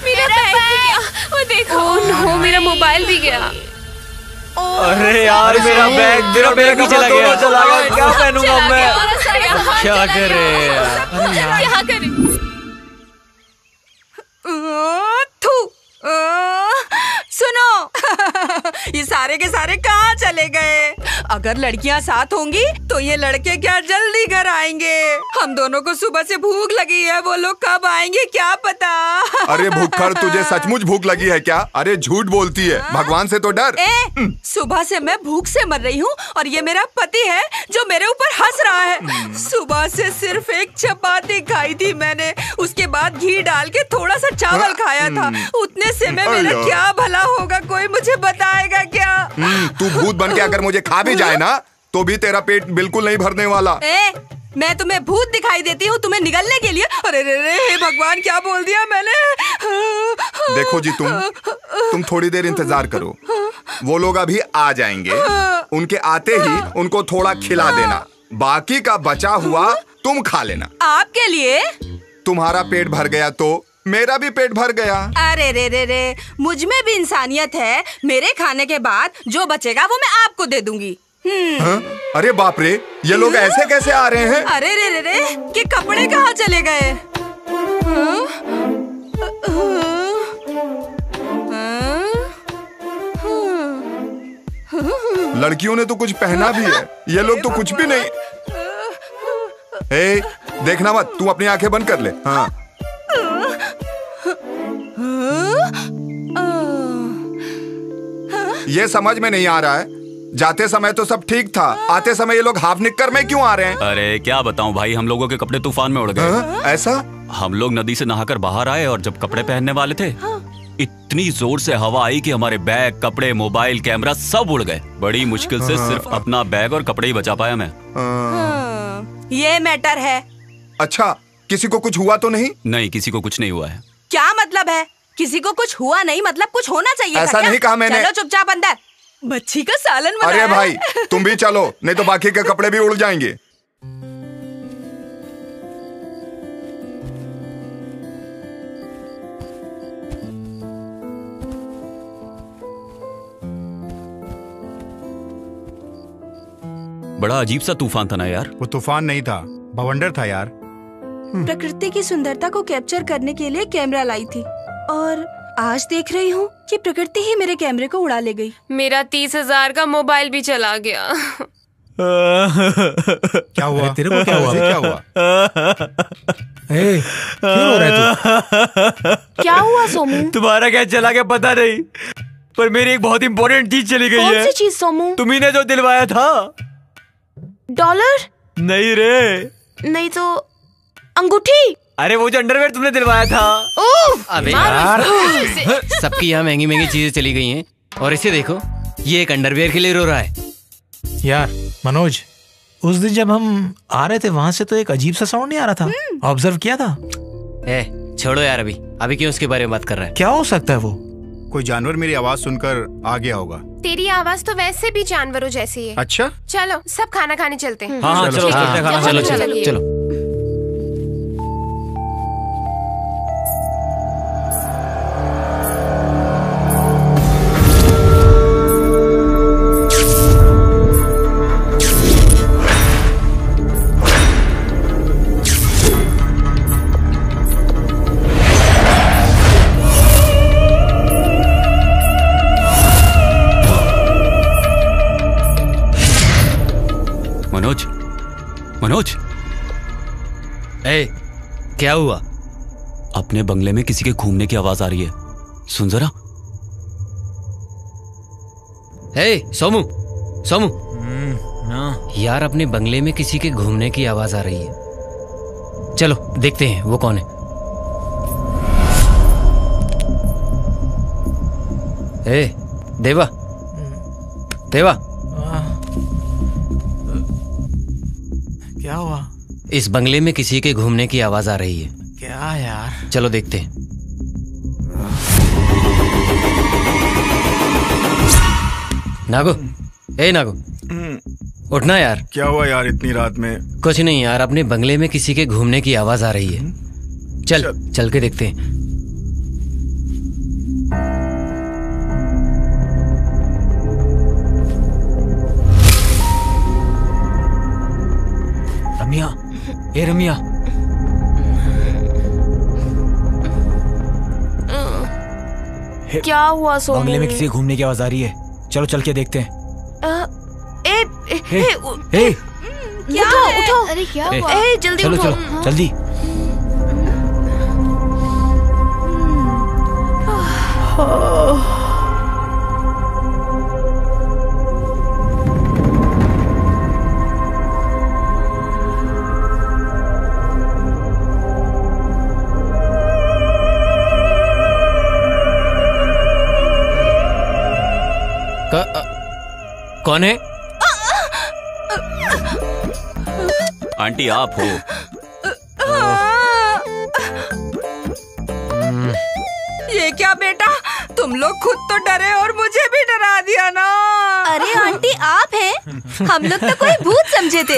मेरा बैग भी गया। वो देखो। नो, मेरा मोबाइल भी गया। अरे यार, मेरा बैग भी चला गया। क्या पहनूंगा मैं? क्या करे यार? क्या करे? सुनो, ये सारे के सारे कहाँ चले गए? अगर लड़कियाँ साथ होंगी तो ये लड़के क्या जल्दी घर आएंगे? हम दोनों को सुबह से भूख लगी है, वो लोग कब आएंगे क्या पता। अरे भूखड़, तुझे सचमुच भूख लगी है क्या? अरे झूठ बोलती है, भगवान से तो डर। सुबह से मैं भूख से मर रही हूँ और ये मेरा पति है जो मेरे ऊपर हंस रहा है। सुबह से सिर्फ एक चपाती खाई थी मैंने, उसके बाद घी डाल के थोड़ा सा चावल खाया था। उतने से में मेरा क्या भला होगा? कोई मुझे बताएगा क्या? तू भूत बन के अगर मुझे खा भी जाए ना तो भी तेरा पेट बिल्कुल नहीं भरने वाला। मैं तुम्हें भूत दिखाई देती हूँ तुम्हें निगलने के लिए? अरे रे रे, हे भगवान, क्या बोल दिया मैंने? देखो जी, तुम थोड़ी देर इंतजार करो, वो लोग अभी आ जाएंगे। उनके आते ही उनको थोड़ा खिला देना, बाकी का बचा हुआ तुम खा लेना। आपके लिए? तुम्हारा पेट भर गया तो मेरा भी पेट भर गया। अरे रे रे रे, मुझ में भी इंसानियत है। मेरे खाने के बाद जो बचेगा वो मैं आपको दे दूंगी। हाँ? अरे बाप रे, ये लोग ऐसे कैसे आ रहे हैं? अरे रे रे रे, कि कपड़े कहाँ चले गए? लड़कियों ने तो कुछ पहना भी है, ये लोग तो कुछ भी नहीं। ए, देखना मत, तू अपनी आंखें बंद कर ले। हाँ। ये समझ में नहीं आ रहा है, जाते समय तो सब ठीक था, आते समय ये लोग हाफ निक्कर में क्यों आ रहे हैं? अरे क्या बताऊं भाई, हम लोगों के कपड़े तूफान में उड़ गए। ऐसा? हम लोग नदी से नहाकर बाहर आए और जब कपड़े पहनने वाले थे, इतनी जोर से हवा आई कि हमारे बैग, कपड़े, मोबाइल, कैमरा सब उड़ गए। बड़ी मुश्किल से सिर्फ अपना बैग और कपड़े ही बचा पाया मैं। ये मैटर है। अच्छा, किसी को कुछ हुआ तो नहीं? नहीं, किसी को कुछ नहीं हुआ है। क्या मतलब है? किसी को कुछ हुआ नहीं मतलब कुछ होना चाहिए। ऐसा नहीं कहा मैंने। चलो चुपचाप अंदर, मच्छी का सालन बनाया। अरे भाई, तुम भी चलो, नहीं तो बाकी के कपड़े भी उड़ जाएंगे। बड़ा अजीब सा तूफान था ना यार। वो तूफान नहीं था, बवंडर था यार। प्रकृति की सुंदरता को कैप्चर करने के लिए कैमरा लाई थी और आज देख रही हूँ कि प्रकृति ही मेरे कैमरे को उड़ा ले गई। मेरा 30,000 का मोबाइल भी चला गया। क्या हुआ? तेरे को क्या हुआ? क्या हुआ? क्यों रो रहे तू? क्या हुआ सोमू? तुम्हारा क्या चला गया पता नहीं, पर मेरी एक बहुत इंपॉर्टेंट चीज चली गई है। कौन सी चीज सोमू? तुम्ही ने जो दिलवाया था। डॉलर? नहीं रे, नहीं तो अंगूठी। अरे वो जो अंडरवेयर तुमने दिलवाया था। अबे यार, सबकी यहाँ महंगी महंगी चीजें चली गई हैं और इसे देखो, ये एक अंडरवेयर के लिए रो रहा है। यार मनोज, उस दिन जब हम आ रहे थे वहां से तो एक अजीब सा साउंड नहीं आ रहा था? ऑब्जर्व किया था? छोड़ो यार, अभी क्यों उसके बारे में बात कर रहा है? क्या हो सकता है वो? कोई जानवर मेरी आवाज सुनकर आ गया होगा। तेरी आवाज तो वैसे भी जानवरों जैसी है। अच्छा, चलो सब खाना खाने चलते हैं। हाँ चलो चलो। मनोज, क्या हुआ? अपने बंगले में किसी के घूमने की आवाज आ रही है, सुन जरा। सोमू यार, अपने बंगले में किसी के घूमने की आवाज आ रही है। चलो देखते हैं वो कौन है। देवा, क्या हुआ? इस बंगले में किसी के घूमने की आवाज आ रही है। क्या यार? चलो देखते हैं। नागो, नागो, उठना यार। क्या हुआ यार इतनी रात में? कुछ नहीं यार, अपने बंगले में किसी के घूमने की आवाज आ रही है। चल के देखते हैं। रमिया, क्या हुआ सोमू? बंगले में किसी घूमने की आवाज आ रही है। चलो चल के देखते हैं। क्या उठो। अरे क्या हुआ? जल्दी चलो उठो। चलो जल्दी। कौन है? आंटी आप हो? ये क्या बेटा, तुम लोग खुद तो डरे और मुझे भी डरा दिया ना। अरे आंटी आप हैं? हम लोग तो कोई भूत समझे थे।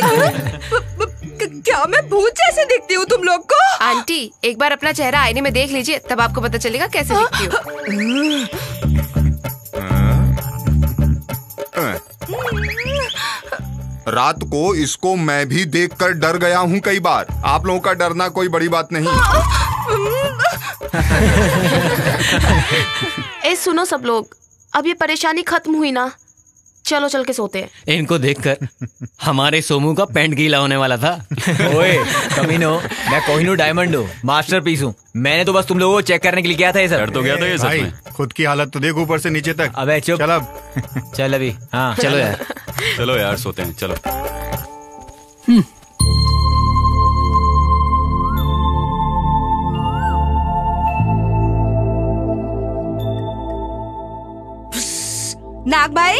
क्या मैं भूत जैसे दिखती हूँ तुम लोग को? आंटी एक बार अपना चेहरा आईने में देख लीजिए, तब आपको पता चलेगा कैसे दिखती हूँ। रात को इसको मैं भी देखकर डर गया हूँ कई बार। आप लोगों का डरना कोई बड़ी बात नहीं। सुनो सब लोग, अब ये परेशानी खत्म हुई ना, चलो चल के सोते हैं। इनको देखकर हमारे सोमू का पैंट गीला होने वाला था। ओए कमीनो, मैं कोहिनूर डायमंड हूँ, मास्टरपीस हूँ। मैंने तो बस तुम लोगों को चेक करने के लिए किया था। ये सब डर तो गया था ये सच में। खुद की हालत तो देख ऊपर से नीचे तक। अबे चुप। चल अब। चल अभी। हाँ चलो यार। चलो यार सोते हैं, चलो। नाग भाई,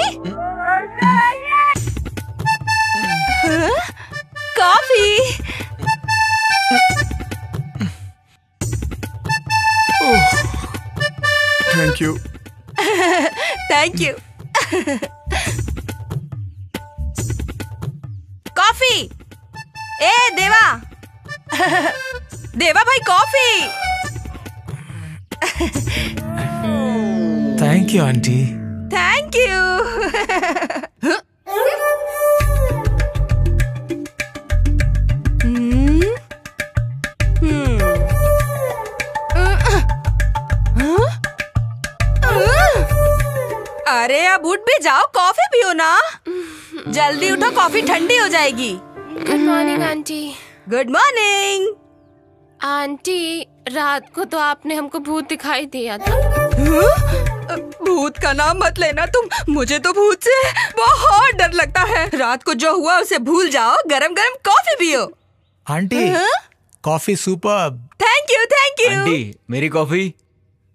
coffee. Thank you. Thank you. Coffee. देवा, देवा भाई coffee. Thank you aunty. Thank you. अरे अब उठ भी जाओ, कॉफी पियो ना। जल्दी उठो, कॉफी ठंडी हो जाएगी। Good morning aunty. Good morning aunty. रात को तो आपने हमको भूत दिखाई दिया था। भूत का नाम मत लेना तुम, मुझे तो भूत से बहुत डर लगता है। रात को जो हुआ उसे भूल जाओ, गरम गरम कॉफी पियो। Aunty coffee superb. Thank you thank you. Aunty मेरी कॉफी।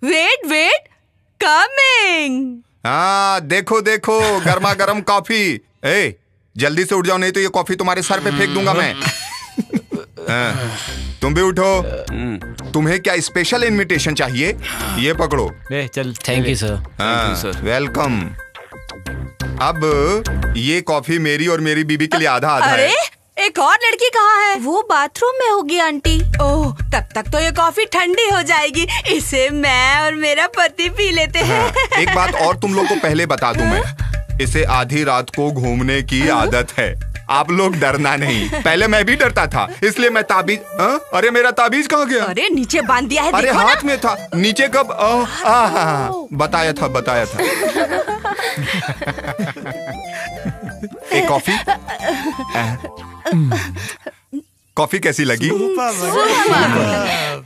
Wait wait coming. हाँ देखो देखो गर्मा गर्म कॉफी। ए जल्दी से उठ जाओ नहीं तो ये कॉफी तुम्हारे सर पे फेंक दूंगा मैं। तुम भी उठो। तुम्हें क्या स्पेशल इनविटेशन चाहिए? ये पकड़ो। चल थैंक यू सर। हाँ वेलकम। अब ये कॉफी मेरी और मेरी बीबी के लिए आधा आधा है। अरे एक और लड़की कहाँ है? वो बाथरूम में होगी आंटी। ओह तब तक तो ये कॉफी ठंडी हो जाएगी। इसे मैं और मेरा पति पी लेते हैं। हाँ, एक बात और तुम लोग को पहले बता दूं मैं, इसे आधी रात को घूमने की आदत है। आप लोग डरना नहीं। पहले मैं भी डरता था इसलिए मैं ताबीज। अरे मेरा ताबीज कहाँ गया? अरे नीचे बांध दिया है। अरे देखो हाथ में था। नीचे कब? बताया था बताया था। एक कॉफी। कॉफी कैसी लगी?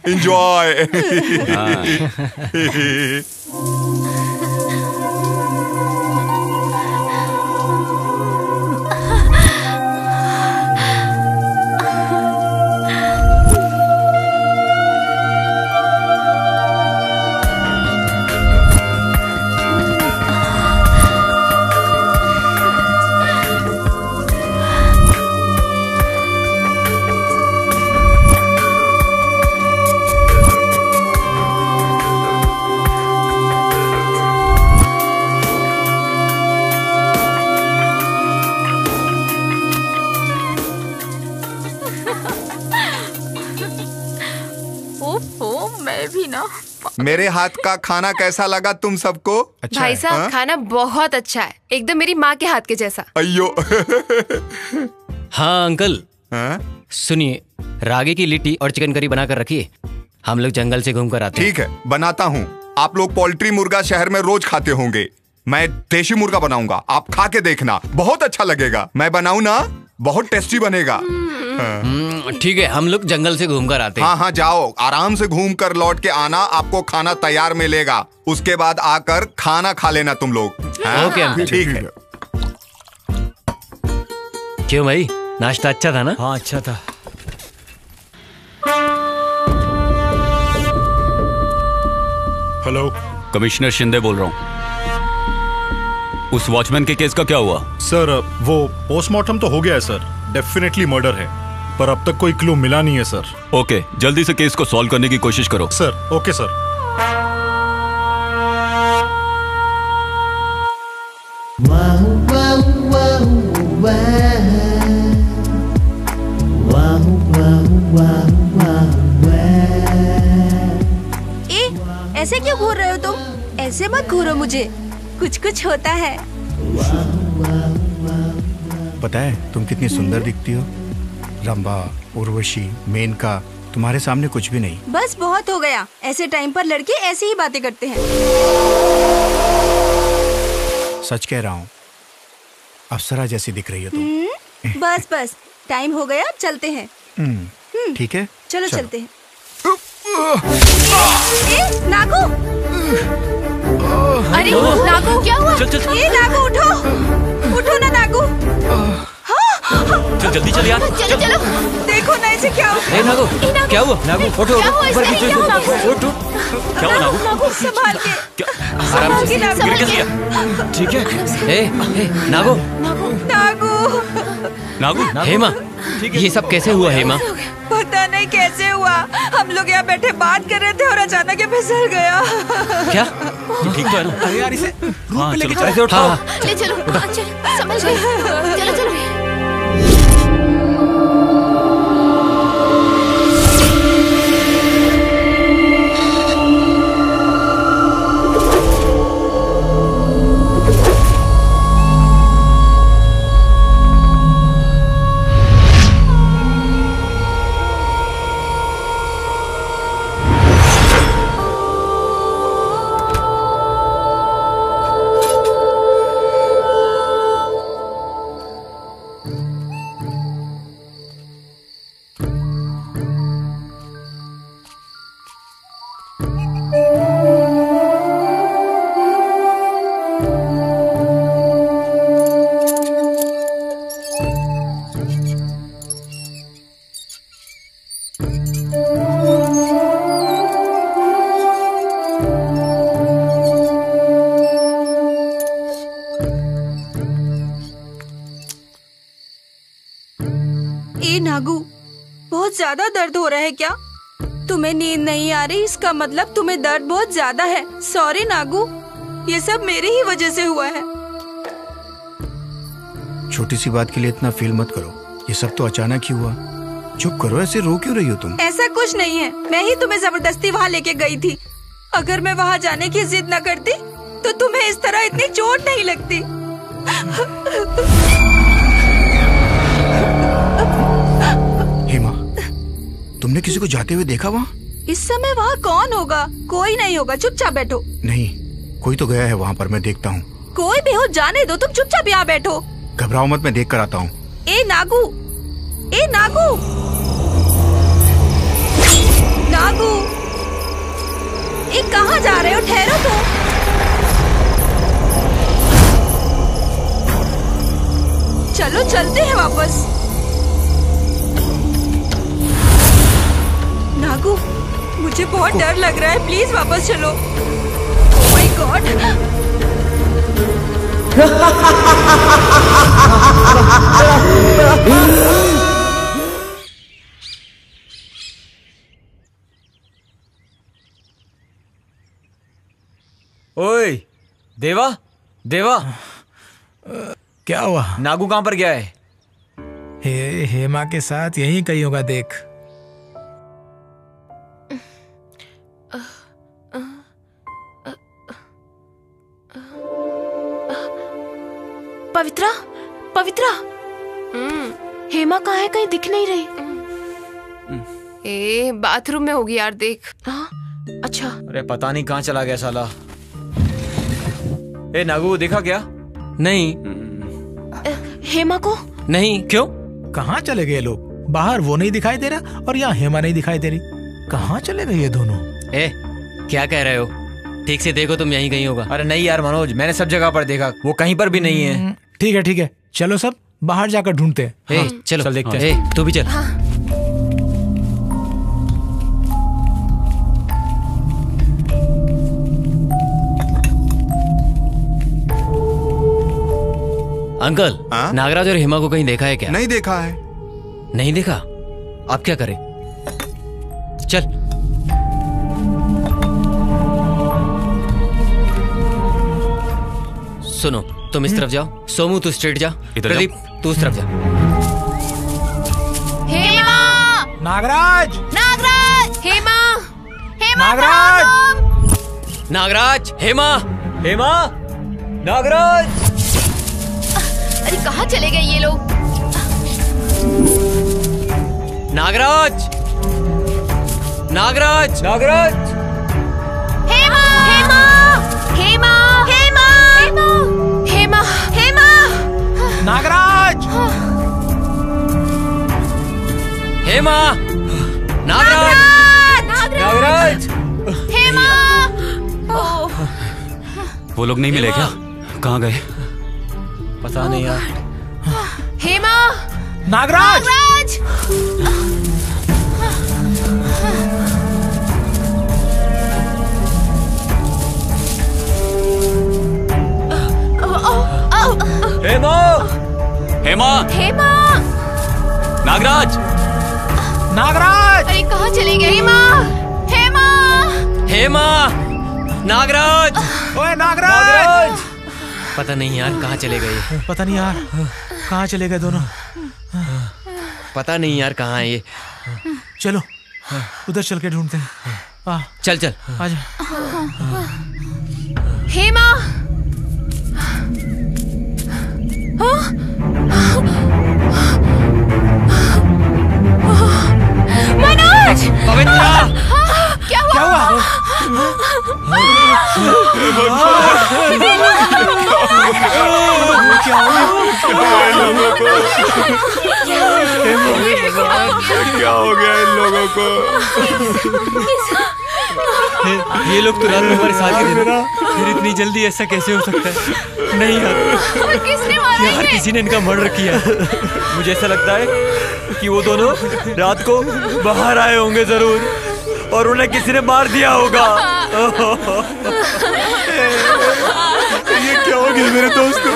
एंजॉय। मेरे हाथ का खाना कैसा लगा तुम सबको? अच्छा भाई साहब खाना बहुत अच्छा है, एकदम मेरी माँ के हाथ के जैसा। अयो। हाँ अंकल सुनिए, रागी की लिट्टी और चिकन करी बनाकर रखिए, हम लोग जंगल से घूम कर आते हैं। ठीक है बनाता हूँ। आप लोग पोल्ट्री मुर्गा शहर में रोज खाते होंगे, मैं देशी मुर्गा बनाऊंगा, आप खा के देखना, बहुत अच्छा लगेगा। मैं बनाऊं ना, बहुत टेस्टी बनेगा। ठीक है हम लोग जंगल से घूम कर आते हैं। हाँ हाँ जाओ, आराम से घूम कर लौट के आना, आपको खाना तैयार मिलेगा। उसके बाद आकर खाना खा लेना तुम लोग। Okay uncle. ठीक है। क्यों भाई नाश्ता अच्छा था ना? हाँ अच्छा था। हेलो कमिश्नर शिंदे बोल रहा हूँ। उस वॉचमैन के केस का क्या हुआ? सर वो पोस्टमार्टम तो हो गया है सर, डेफिनेटली मर्डर है, पर अब तक कोई क्लू मिला नहीं है सर। ओके जल्दी से केस को सॉल्व करने की कोशिश करो। Sir okay sir. ऐसे क्यों घूर रहे हो तुम? ऐसे मत घूरो, मुझे कुछ कुछ होता है। पता है तुम कितनी सुंदर दिखती हो। रंभा, उर्वशी, मेनका, तुम्हारे सामने कुछ भी नहीं। बस बहुत हो गया, ऐसे टाइम पर लड़के ऐसी ही बातें करते हैं। सच कह रहा हूँ, अप्सरा जैसी दिख रही हो तुम। बस बस टाइम हो गया, चलते हैं। ठीक है चलो चलते हैं। नागू! अरे नागू क्या हुआ? चल चल ये नागू उठो, उठो ना नागू। चल जल्दी चल यार। चलो चलो। देखो ना इसे क्या हुआ। नागू क्या हुआ? नागू उठो उठो। क्या हुआ नागू? नागू संभाल के, आराम से नागू। गिर गया। ठीक है। ए नागू नागू नागू हेमा, ये सब कैसे हुआ हेमा? पता नहीं कैसे हुआ, हम लोग यहाँ बैठे बात कर रहे थे और अचानक ये फिसल गया। क्या? ठीक तो है ना? अरे यार इसे हाँ चलो ऐसे उठाओ। ले चलो। चलो समझ गई। चलो चलो। ए नागू, बहुत ज्यादा दर्द हो रहा है क्या? तुम्हें नींद नहीं आ रही, इसका मतलब तुम्हें दर्द बहुत ज्यादा है। सॉरी नागू, ये सब मेरी ही वजह से हुआ है। छोटी सी बात के लिए इतना फील मत करो, ये सब तो अचानक ही हुआ। चुप करो, ऐसे रो क्यों रही हो तुम? ऐसा कुछ नहीं है, मैं ही तुम्हें जबरदस्ती वहाँ लेके गई थी। अगर मैं वहाँ जाने की जिद न करती तो तुम्हें इस तरह इतनी चोट नहीं लगती। हेमा, तुमने किसी को जाते हुए देखा वहाँ? इस समय वहाँ कौन होगा? कोई नहीं होगा, चुपचाप बैठो। नहीं, कोई तो गया है वहाँ पर, मैं देखता हूँ। कोई भी हो, जाने दो, तुम चुपचाप यहाँ बैठो। घबराओ मत, मैं देख कर आता हूँ। ए नागू, ए नागू, नागू, ए कहाँ जा रहे हो? ठहरो तो। चलो चलते हैं वापस। नागू, मुझे बहुत डर लग रहा है, प्लीज वापस चलो। Oh my God. ओए देवा, देवा, क्या हुआ? नागू कहाँ पर गया है? हेमा के साथ यहीं कहीं होगा, देख। पवित्रा, पवित्रा, हेमा कहाँ है? कहीं दिख नहीं रही। बाथरूम में होगी यार, देख। हाँ, अच्छा। अरे पता नहीं कहाँ चला गया साला। ए नागू, देखा क्या? नहीं। हेमा को? नहीं, क्यों? कहाँ चले गए लोग? बाहर वो नहीं दिखाई दे रहा और यहाँ हेमा नहीं दिखाई दे रही। कहाँ चले गए ये दोनों? ए, क्या कह रहे हो? ठीक से देखो, तुम यहीं कहीं होगा। अरे नहीं यार मनोज, मैंने सब जगह पर देखा, वो कहीं पर भी नहीं है। ठीक है, ठीक है, चलो सब बाहर जाकर ढूंढते हैं। हाँ, चलो चल देखते हैं। तू भी चल। हाँ। अंकल, नागराज और हेमा को कहीं देखा है क्या? नहीं देखा है। नहीं देखा? आप क्या करें? चल। सुनो, तुम इस तरफ जाओ। सोमू, तू स्ट्रेट जा। प्रदीप, तू उस तरफ जा। हेमा! नागराज! नागराज! हेमा! हेमा! नागराज! नागराज! हेमा! हेमा! नागराज! अरे कहाँ चले गए ये लोग? नागराज! नागराज! नागराज! हेमा! हेमा! हेमा! हेमा! हेमा! हेमा! नागराज! हेमा! नागराज! नागराज! हेमा! वो लोग नहीं मिले क्या? कहाँ गए? पता नहीं यार। हेमा! नागराज! हेमा! हेमा! हेमा! नागराज! नागराज! अरे कहाँ चले गए? हेमा! हेमा! हेमा! नागराज! ओए नागराज! पता नहीं यार, कहाँ चले गए? पता नहीं यार, कहाँ चले गए दोनों? पता नहीं यार, कहाँ है ये? चलो उधर चल के ढूंढते हैं। चल चल, आजा। हेमा! मनोज! पवित्रा! क्या हुआ? क्या हो गया इन लोगों को? ये लोग तो रात में हमारे साथ ही थे, फिर इतनी जल्दी ऐसा कैसे हो सकता है? नहीं यार, किसने मारा यार, किसी ने इनका मर्डर किया। मुझे ऐसा लगता है कि वो दोनों रात को बाहर आए होंगे जरूर और उन्हें किसी ने मार दिया होगा। ये क्या हो गया मेरे दोस्त को?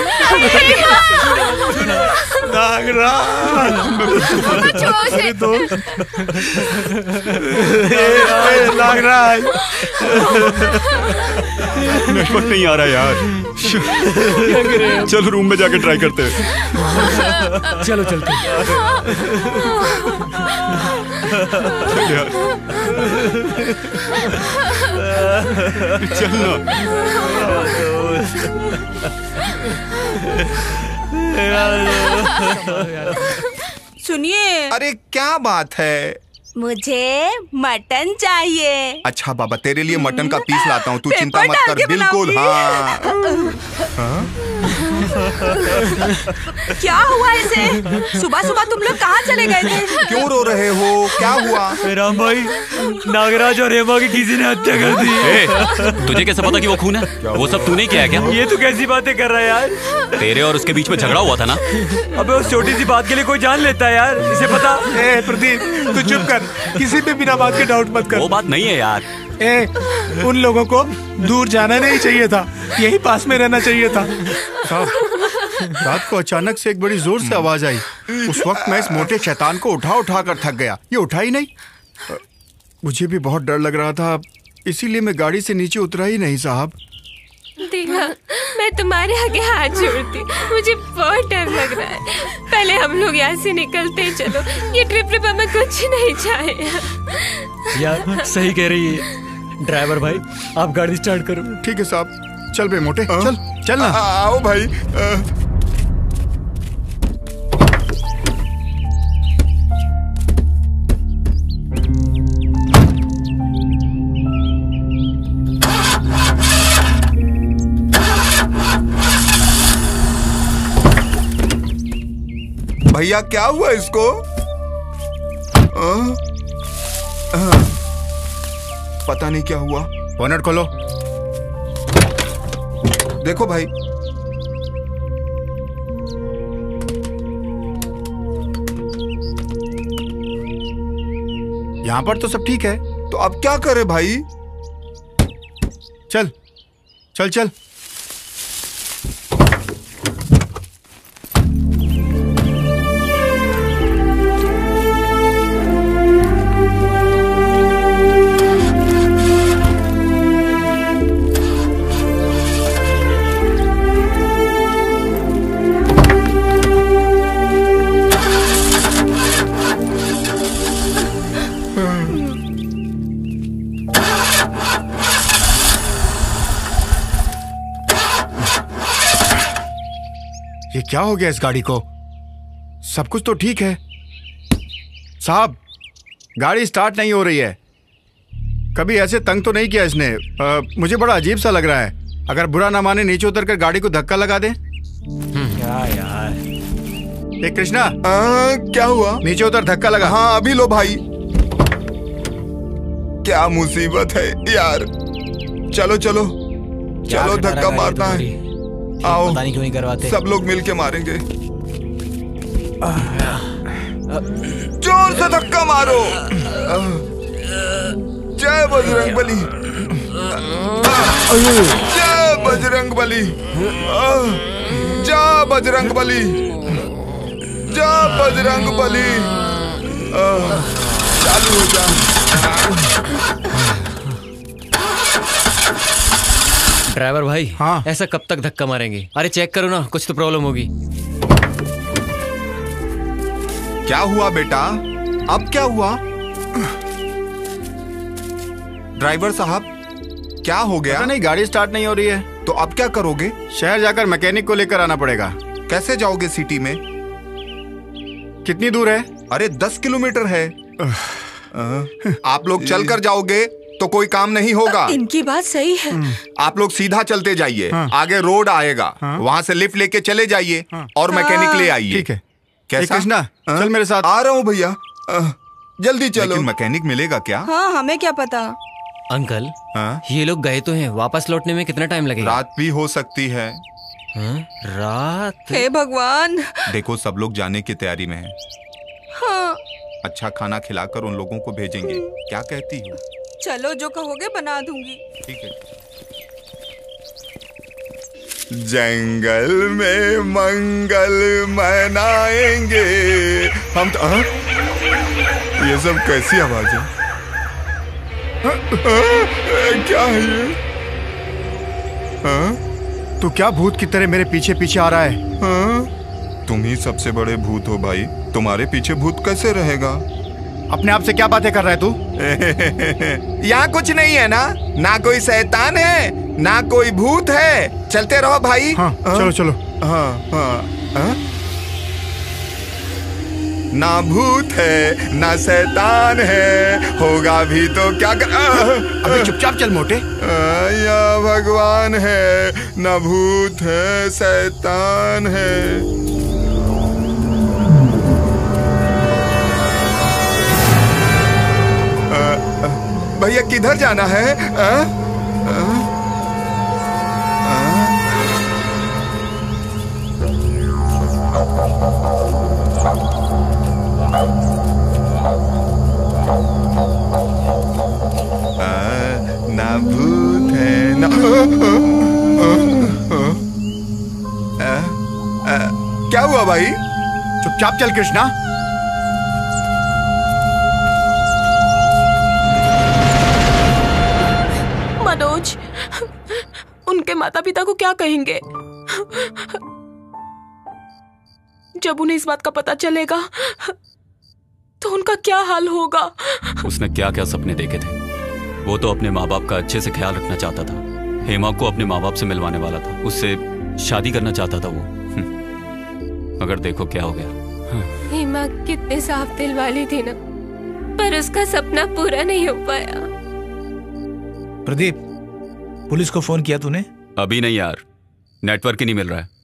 नागराज अरे तो नागराज नेटवर्क नहीं आ रहा यार। चलो रूम में जाके ट्राई करते हैं। चलो चलते चलना। सुनिए। अरे क्या बात है? मुझे मटन चाहिए। अच्छा बाबा, तेरे लिए मटन का पीस लाता हूँ, तू पेपर चिंता मत डाल कर। के बिल्कुल हाँ। क्या हुआ इसे? सुबह सुबह तुम लोग कहाँ चले गए थे? क्यों रो रहे हो? क्या हुआ? राम भाई, नागराज और हेमा की किसी ने हत्या कर दी। तुझे कैसे पता कि वो खून है? वो सब तूने किया है क्या? ये तो कैसी बातें कर रहा है यार? तेरे और उसके बीच में झगड़ा हुआ था ना? अबे उस छोटी सी बात के लिए कोई जान लेता है यार, इसे पता। ए प्रदीप, तू चुप कर, किसी पे बिना बात के डाउट मत कर। वो बात नहीं है यार। ए, उन लोगों को दूर जाना नहीं चाहिए था, यही पास में रहना चाहिए था। साहब, रात को अचानक से एक बड़ी जोर से आवाज आई। उस वक्त मैं इस मोटे शैतान को उठा कर थक गया, ये उठा ही नहीं। मुझे भी बहुत डर लग रहा था, इसीलिए मैं गाड़ी से नीचे उतरा ही नहीं साहब। दीवा, मैं तुम्हारे आगे हाथ जोड़ती, मुझे बहुत डर लग रहा है। पहले हम लोग यहाँ से निकलते हैं, चलो। ये ट्रिप हमें कुछ नहीं चाहिए। यार सही कह रही है ड्राइवर भाई, आप गाड़ी स्टार्ट करो। ठीक है साहब, चल बे मोटे, चल ना। आओ भाई। भैया क्या हुआ इसको? पता नहीं क्या हुआ। बोनट खोलो। देखो भाई, यहाँ पर तो सब ठीक है। तो अब क्या करे भाई? चल चल चल। ये क्या हो गया इस गाड़ी को? सब कुछ तो ठीक है साहब, गाड़ी स्टार्ट नहीं हो रही है। कभी ऐसे तंग तो नहीं किया इसने। मुझे बड़ा अजीब सा लग रहा है। अगर बुरा ना माने नीचे उतरकर गाड़ी को धक्का लगा दे। क्या यार? ए कृष्णा, क्या हुआ? नीचे उतर, धक्का लगा। हाँ अभी लो भाई। क्या मुसीबत है यार। चलो चलो चलो, धक्का मारना है। आओ, पता नहीं क्यों नहीं करवाते। सब लोग मिलके मारेंगे। जोर से धक्का मारो। जय बजरंगबली, जय बजरंगबली, जय बजरंगबली, जय बजरंगबली। चालू हो जा। ड्राइवर भाई, हाँ? ऐसा कब तक धक्का मारेंगे? अरे चेक करो ना, कुछ तो प्रॉब्लम होगी। क्या हुआ बेटा? अब क्या हुआ? ड्राइवर साहब क्या हो गया? नहीं, गाड़ी स्टार्ट नहीं हो रही है। तो अब क्या करोगे? शहर जाकर मैकेनिक को लेकर आना पड़ेगा। कैसे जाओगे सिटी में? कितनी दूर है? अरे 10 किलोमीटर है। आप लोग चलकर जाओगे तो कोई काम नहीं होगा। इनकी बात सही है। आप लोग सीधा चलते जाइए। आगे रोड आएगा, वहाँ से लिफ्ट लेके चले जाइए और मैकेनिक ले आइए। ठीक है। कैसा? कृष्णा, चल मेरे साथ। आ रहा हूँ भैया। जल्दी चलो। लेकिन मैकेनिक मिलेगा क्या? हाँ, हमें क्या पता। अंकल, ये लोग गए तो हैं, वापस लौटने में कितना टाइम लगेगा? रात भी हो सकती है। रात? हे भगवान। देखो, सब लोग जाने की तैयारी में हैं। हाँ। अच्छा खाना खिलाकर उन लोगों को भेजेंगे। क्या कहती हो? चलो, जो कहोगे बना दूंगी। ठीक है। जंगल में मंगल मनाएंगे हम तो। ये सब कैसी आवाज है? क्या है ये? तू क्या भूत की तरह मेरे पीछे पीछे आ रहा है? तुम ही सबसे बड़े भूत हो भाई, तुम्हारे पीछे भूत कैसे रहेगा? अपने आप से क्या बातें कर रहा है तू? यहाँ कुछ नहीं है ना कोई शैतान है, ना कोई भूत है। चलते रहो भाई। हाँ, चलो चलो। हाँ। ना भूत है ना शैतान है, होगा भी तो क्या कर। अबे चुपचाप चल मोटे। या भगवान है, ना भूत है शैतान है। भैया किधर जाना है? ना भूत है ना। क्या हुआ भाई? चुपचाप चल कृष्णा। मनोज, उनके माता पिता को क्या कहेंगे जब उन्हें इस बात का पता चलेगा? तो उनका क्या हाल होगा? उसने क्या क्या सपने देखे थे। वो तो अपने माँ बाप का अच्छे से ख्याल रखना चाहता था। हेमा को अपने माँ बाप से मिलवाने वाला था, उससे शादी करना चाहता था वो। मगर देखो क्या हो गया। हेमा कितने साफ दिल वाली थी ना, पर उसका सपना पूरा नहीं हो पाया। प्रदीप, पुलिस को फोन किया तूने? अभी नहीं यार, नेटवर्क ही नहीं मिल रहा है।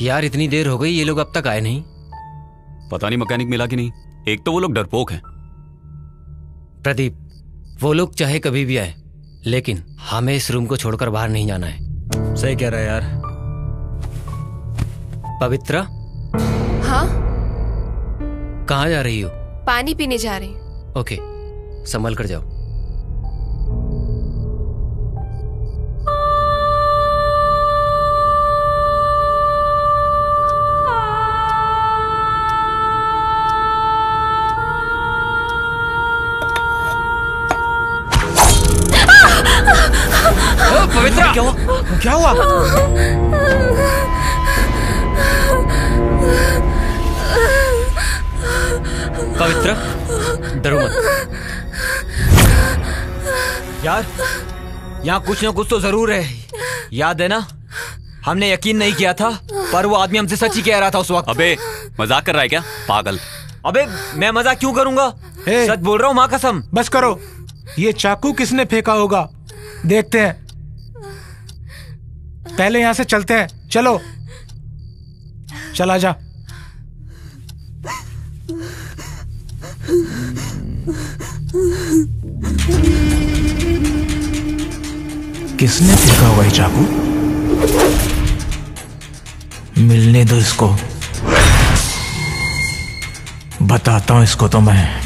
यार इतनी देर हो गई, ये लोग अब तक आए नहीं। पता नहीं मैकेनिक मिला कि नहीं। एक तो वो लोग डरपोक हैं। प्रदीप, वो लोग चाहे कभी भी आए, लेकिन हमें इस रूम को छोड़कर बाहर नहीं जाना है। सही कह रहा है यार। पवित्रा। हाँ? कहाँ जा रही हो? पानी पीने जा रही हूँ। ओके, संभल कर जाओ। पवित्रा, क्या हुआ? क्या हुआ? पवित्रा, डरो मत। यार, यहाँ कुछ ना कुछ तो जरूर है। याद है ना, हमने यकीन नहीं किया था, पर वो आदमी हमसे सच ही कह रहा था उस वक्त। अबे मजाक कर रहा है क्या पागल? अबे मैं मजाक क्यों करूंगा? सच बोल रहा हूँ, माँ कसम। बस करो। ये चाकू किसने फेंका होगा, देखते हैं। पहले यहां से चलते हैं। चलो, चला जा। किसने फेंका होगा ये चाकू? मिलने दो इसको, बताता हूं इसको तो मैं।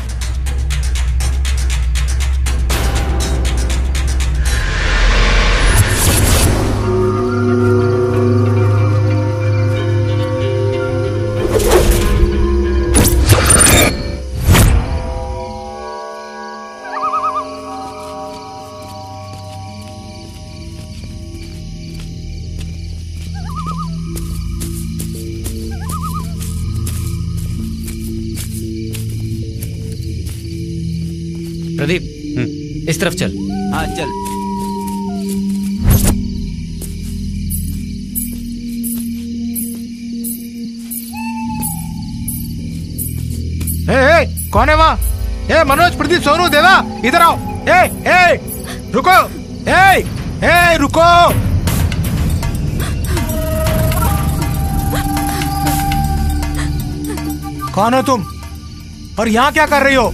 प्रदीप, इस तरफ चल। हाँ चल। कौन है वहाँ? मनोज, प्रदीप, सोनू, देवा, इधर आओ। रुको। रुको। कौन हो तुम और यहाँ क्या कर रही हो?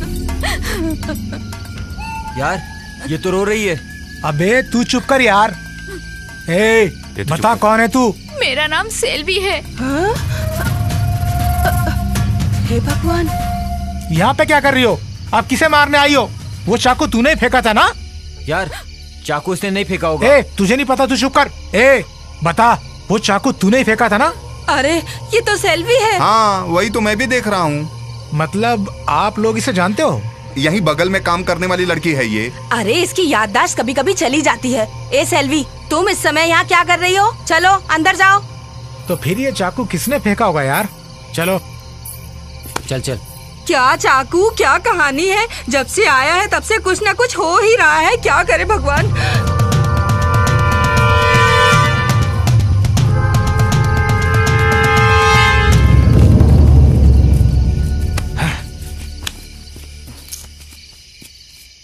यार ये तो रो रही है। अबे तू चुप कर यार। बता कौन है तू? मेरा नाम सेल्वी है। हे भगवान, यहाँ पे क्या कर रही हो? आप किसे मारने आई हो? वो चाकू तूने ही फेंका था ना? यार चाकू उसने नहीं फेंका होगा। ए, तुझे नहीं पता, तू चुप कर। ए, बता, वो चाकू तूने ही फेंका था ना? अरे ये तो सेल्वी है। हाँ वही तो मैं भी देख रहा हूँ। मतलब आप लोग इसे जानते हो? यही बगल में काम करने वाली लड़की है ये। अरे इसकी याददाश्त कभी कभी चली जाती है। ए सेल्वी, तुम इस समय यहाँ क्या कर रही हो? चलो अंदर जाओ। तो फिर ये चाकू किसने फेंका होगा यार? चलो चल चल। क्या चाकू, क्या कहानी है? जब से आया है तब से कुछ न कुछ हो ही रहा है। क्या करे भगवान।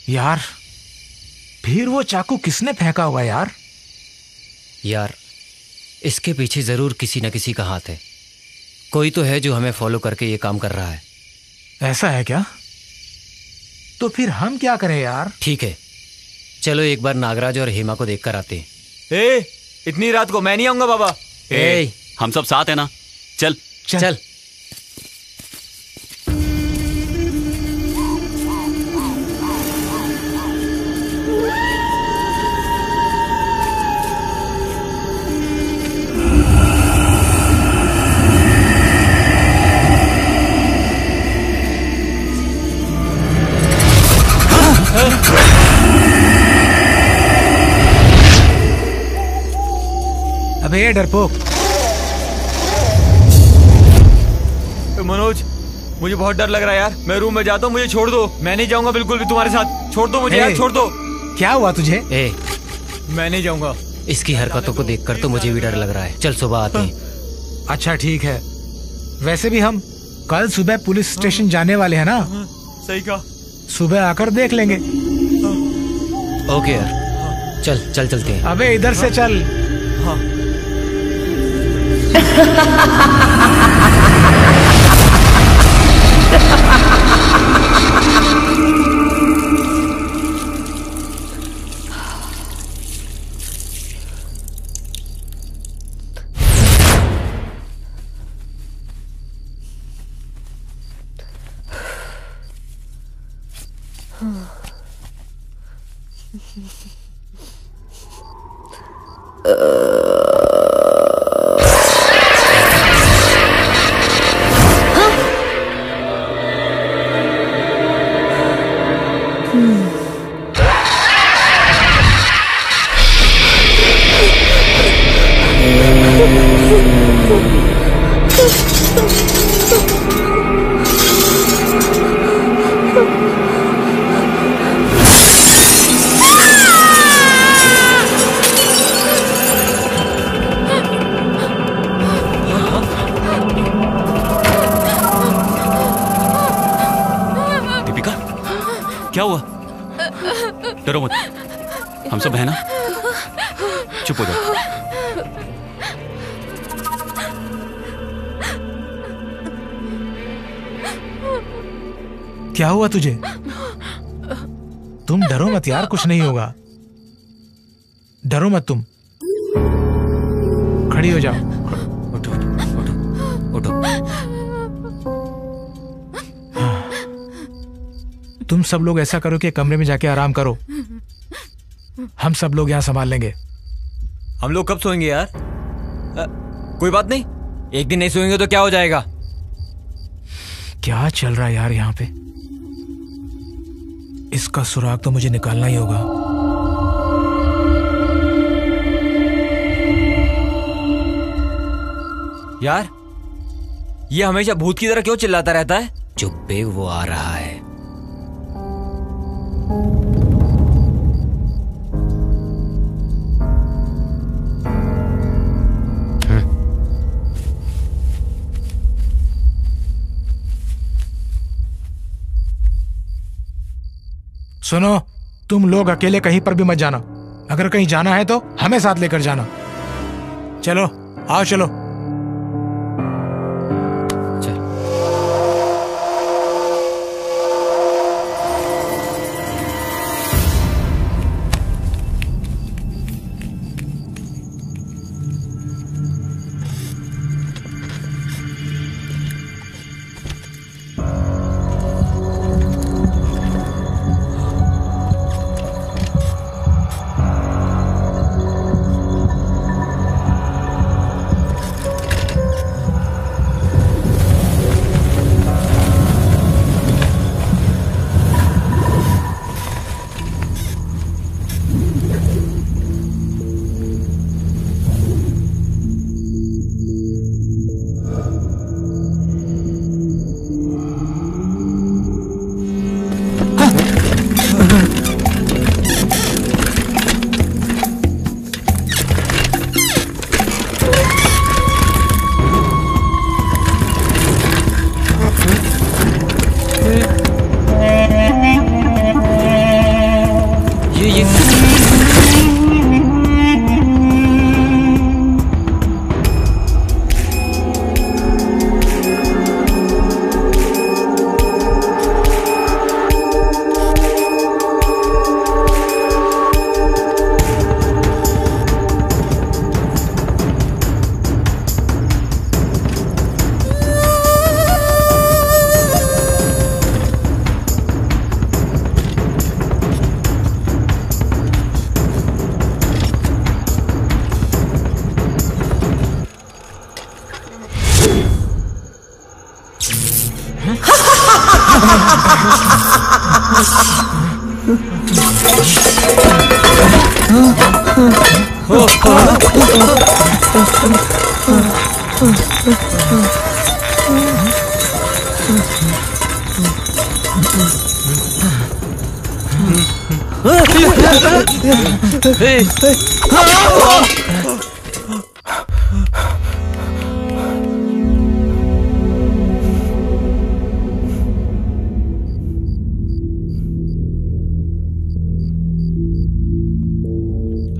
यार फिर वो चाकू किसने फेंका होगा यार? यार इसके पीछे जरूर किसी न किसी का हाथ है। कोई तो है जो हमें फॉलो करके ये काम कर रहा है। ऐसा है क्या? तो फिर हम क्या करें यार? ठीक है, चलो एक बार नागराज और हेमा को देखकर आते हैं। ए, इतनी रात को मैं नहीं आऊंगा बाबा। ए, हम सब साथ है ना? चल चल, चल। अबे ये डरपोक। मनोज, मुझे बहुत डर लग रहा है यार। मैं रूम में जाता हूँ, मुझे छोड़ दो। मैं नहीं जाऊंगा बिल्कुल भी तुम्हारे साथ। छोड़ दो मुझे यार, छोड़ दो। क्या हुआ तुझे? ए, मैं नहीं जाऊंगा। इसकी हरकतों को देखकर तो मुझे भी डर लग रहा है। चल सुबह आते हैं। अच्छा ठीक है। वैसे भी हम कल सुबह पुलिस स्टेशन जाने वाले हैं ना? सही कहा। सुबह आकर देख लेंगे। ओके यार, चल चल चलते हैं। अबे इधर से चल। हाँ। क्या हुआ? डरो मत, हम सब है ना? चुप हो जाओ। क्या हुआ तुझे? तुम डरो मत यार, कुछ नहीं होगा। डरो मत तुम। खड़ी हो जाओ। उठो उठो उठो। तुम सब लोग ऐसा करो कि कमरे में जाके आराम करो। हम सब लोग यहाँ संभाल लेंगे। हम लोग कब सोएंगे यार? कोई बात नहीं, एक दिन नहीं सोएंगे तो क्या हो जाएगा? क्या चल रहा है यार यहाँ पे? इसका सुराग तो मुझे निकालना ही होगा। यार ये हमेशा भूत की तरह क्यों चिल्लाता रहता है? चुप बे, वो आ रहा है। सुनो, तुम लोग अकेले कहीं पर भी मत जाना। अगर कहीं जाना है तो हमें साथ लेकर जाना। चलो आओ, चलो।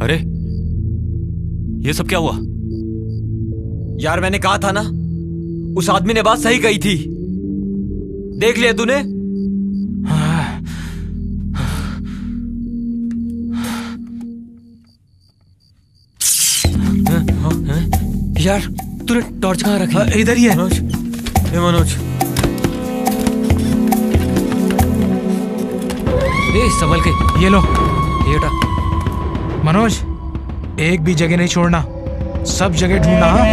अरे ये सब क्या हुआ? यार मैंने कहा था ना, उस आदमी ने बात सही कही थी। देख लिया तूने? यार तूने टॉर्च कहाँ रखी? इधर ही है। मनोज संभल के। ये लो। ये उठा। मनोज, एक भी जगह नहीं छोड़ना, सब जगह ढूंढना। हाँ?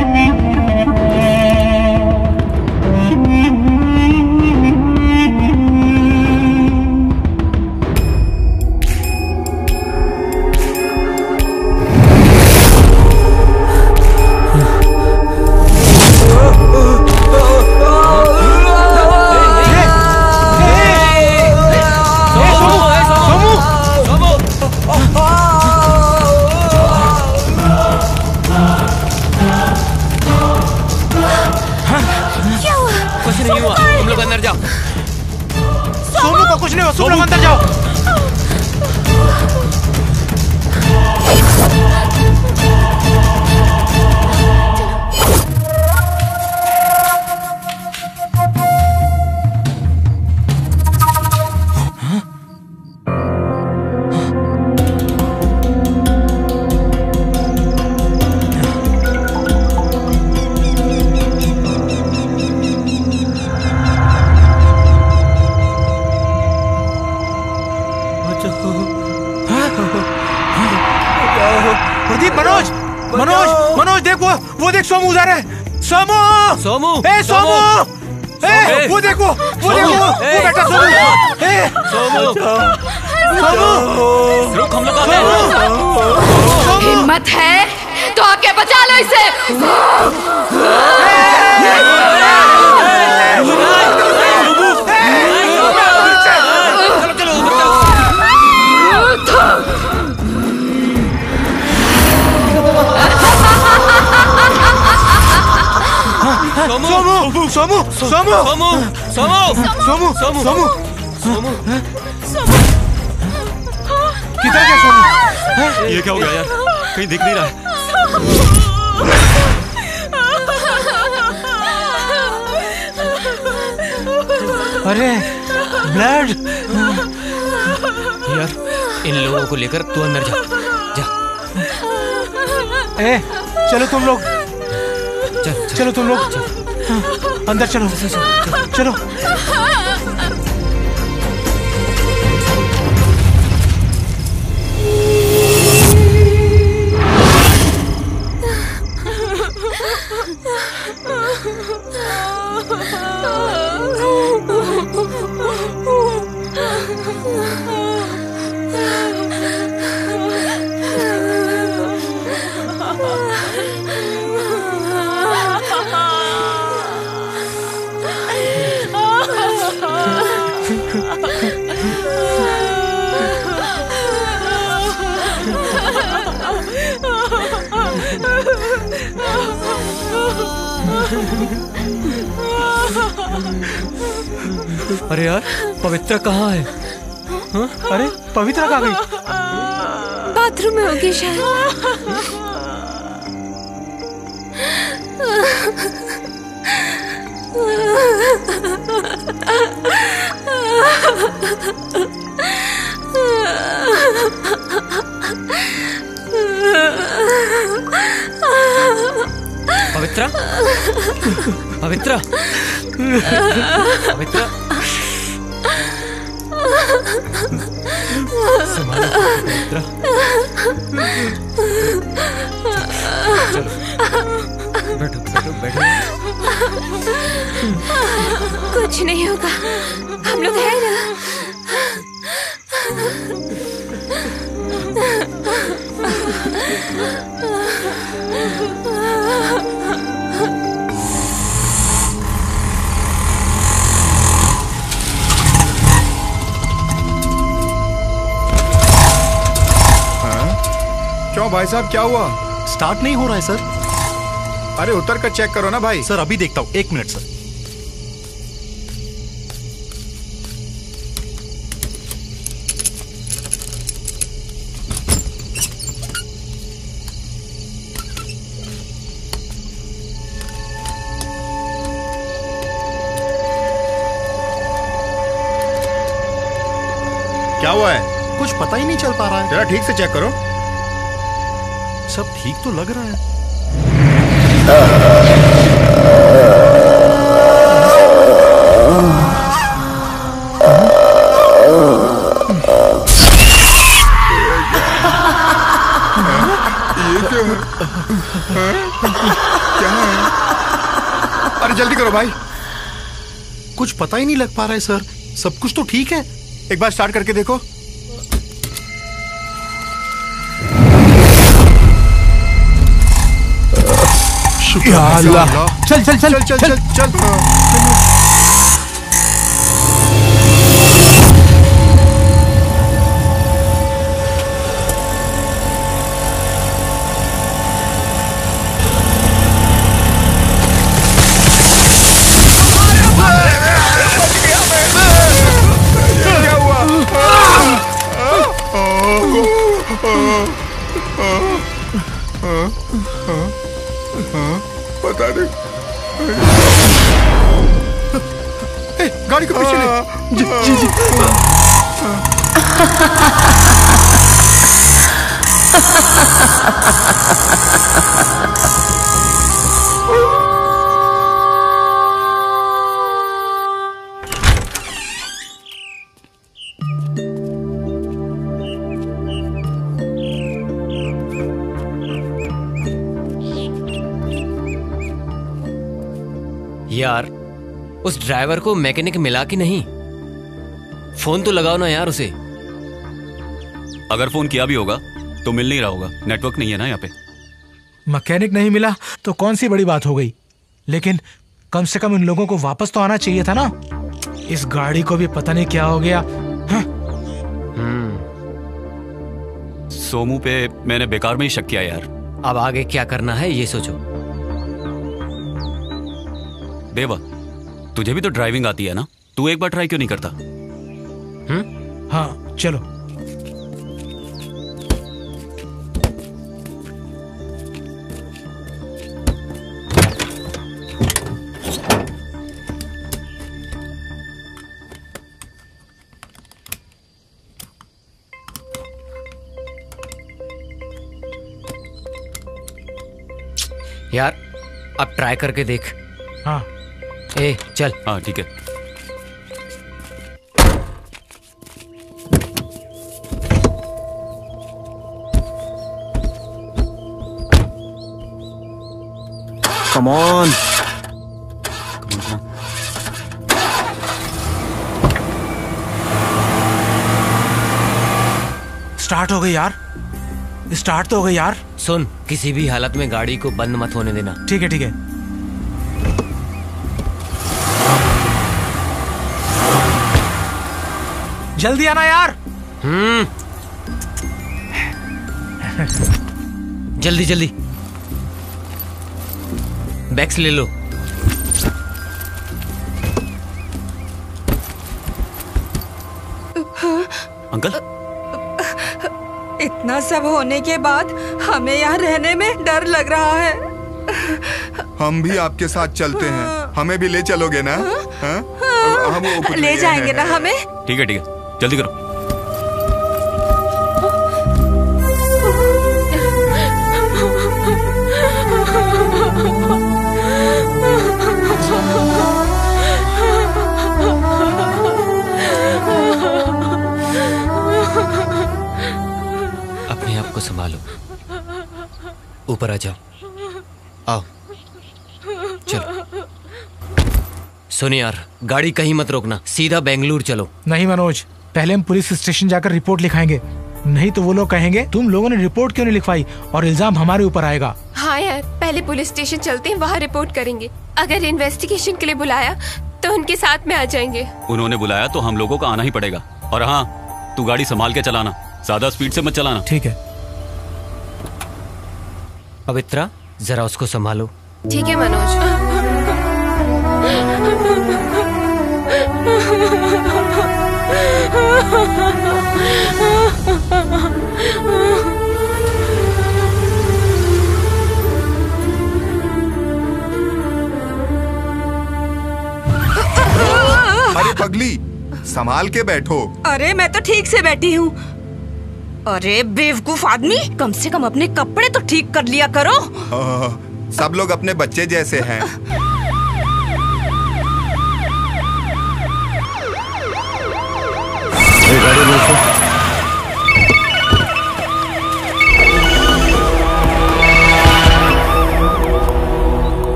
कुछ नहीं हो, तुम लोग अंदर जाओ। वो देख सोमू उधर है। सोमू, सोमू, सोमू, वो देखो, वो बेटा सोमू, सोमू, रुक, हम लोग आते हैं। हिम्मत है तो आके बचा लो इसे। सोमू, सोमू, सोमू, सोमू, सोमू, सोमू, सोमू, सोमू, किधर गया सोमू? ये क्या हो गया यार? कहीं दिख नहीं रहा है। अरे ब्लड! यार इन लोगों को लेकर तू अंदर जा। चलो तुम लोग, चलो तुम लोग अंदर चलो, चलो। अरे यार पवित्रा कहाँ है? हाँ? अरे पवित्रा कहाँ गई? बाथरूम में होगी शायद। पवित्रा, पवित्रा, पवित्रा, संभालो पवित्रा। चलो बैठो बैठो बैठो। कुछ नहीं होगा, हम लोग हैं ना। भाई साहब क्या हुआ? स्टार्ट नहीं हो रहा है सर। अरे उतर कर चेक करो ना भाई। सर अभी देखता हूँ, 1 मिनट सर। क्या हुआ है? कुछ पता ही नहीं चल पा रहा है। जरा ठीक से चेक करो। सब ठीक तो लग रहा है। ये क्या है? अरे जल्दी करो भाई। कुछ पता ही नहीं लग पा रहा है सर। सब कुछ तो ठीक है। एक बार स्टार्ट करके देखो। या अल्लाह। चल चल चल चल चल चल, चल। पता नहीं। गाड़ी को पीछे ले। जी जी। यार उस ड्राइवर को मैकेनिक मिला कि नहीं? फोन तो लगाओ ना यार उसे। अगर फोन किया भी होगा तो मिल नहीं रहा होगा, नेटवर्क नहीं है ना यहाँ पे। मैकेनिक नहीं मिला तो कौन सी बड़ी बात हो गई, लेकिन कम से कम इन लोगों को वापस तो आना चाहिए था ना। इस गाड़ी को भी पता नहीं क्या हो गया। सोमू पे मैंने बेकार में ही शक किया यार। अब आगे क्या करना है ये सोचो। देवा, तुझे भी तो ड्राइविंग आती है ना, तू एक बार ट्राई क्यों नहीं करता? हाँ चलो। यार अब ट्राई करके देख। हाँ ए चल। हाँ ठीक है। Come on. स्टार्ट हो गई यार, स्टार्ट तो हो गई यार। सुन, किसी भी हालत में गाड़ी को बंद मत होने देना। ठीक है ठीक है। जल्दी आना यार। जल्दी जल्दी। बैग्स ले लो। अंकल, इतना सब होने के बाद हमें यहाँ रहने में डर लग रहा है। हम भी आपके साथ चलते हैं, हमें भी ले चलोगे ना? हम ले जाएंगे ना हमें? ठीक है जल्दी करो। अपने आप को संभालो, ऊपर आ जाओ। आओ चलो। सुन यार, गाड़ी कहीं मत रोकना, सीधा बेंगलुरु चलो। नहीं मनोज, पहले हम पुलिस स्टेशन जाकर रिपोर्ट लिखाएंगे, नहीं तो वो लोग कहेंगे तुम लोगों ने रिपोर्ट क्यों नहीं लिखवाई और इल्जाम हमारे ऊपर आएगा। हाँ यार, पहले पुलिस स्टेशन चलते हैं, वहाँ रिपोर्ट करेंगे। अगर इन्वेस्टिगेशन के लिए बुलाया तो उनके साथ में आ जाएंगे। उन्होंने बुलाया तो हम लोगों को आना ही पड़ेगा। और हाँ, तू गाड़ी संभाल के चलाना, ज्यादा स्पीड से मत चलाना। ठीक है। पवित्रा, जरा उसको संभालो। ठीक है मनोज। अरे पगली, संभाल के बैठो। अरे मैं तो ठीक से बैठी हूँ। अरे बेवकूफ आदमी, कम से कम अपने कपड़े तो ठीक कर लिया करो। सब लोग अपने बच्चे जैसे हैं।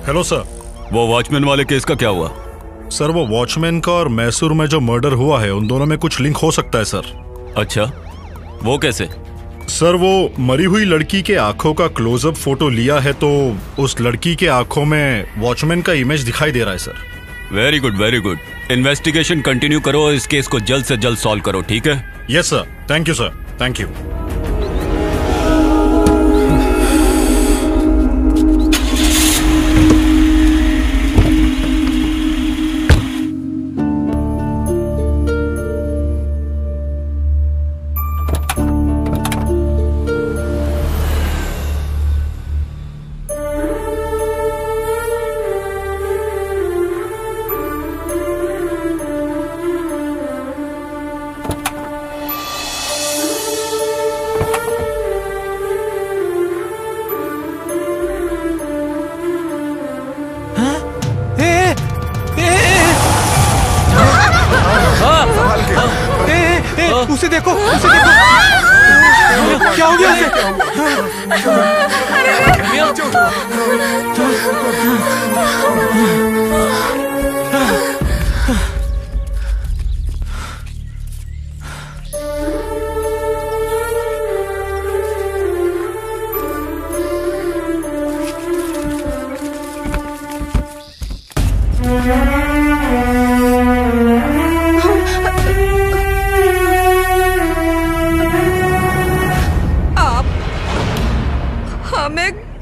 Hello sir. वो वॉचमैन वाले केस का क्या हुआ? सर वो वॉचमैन का और मैसूर में जो मर्डर हुआ है उन दोनों में कुछ लिंक हो सकता है सर। अच्छा, वो कैसे? सर वो मरी हुई लड़की के आंखों का क्लोजअप फोटो लिया है तो उस लड़की के आंखों में वॉचमैन का इमेज दिखाई दे रहा है sir. Very good, very good. Investigation continue करो और इस केस को जल्द से जल्द सॉल्व करो, ठीक है? Yes sir, thank you sir, thank you. उसे देखो, उसे देखो। क्या हो गया उसे?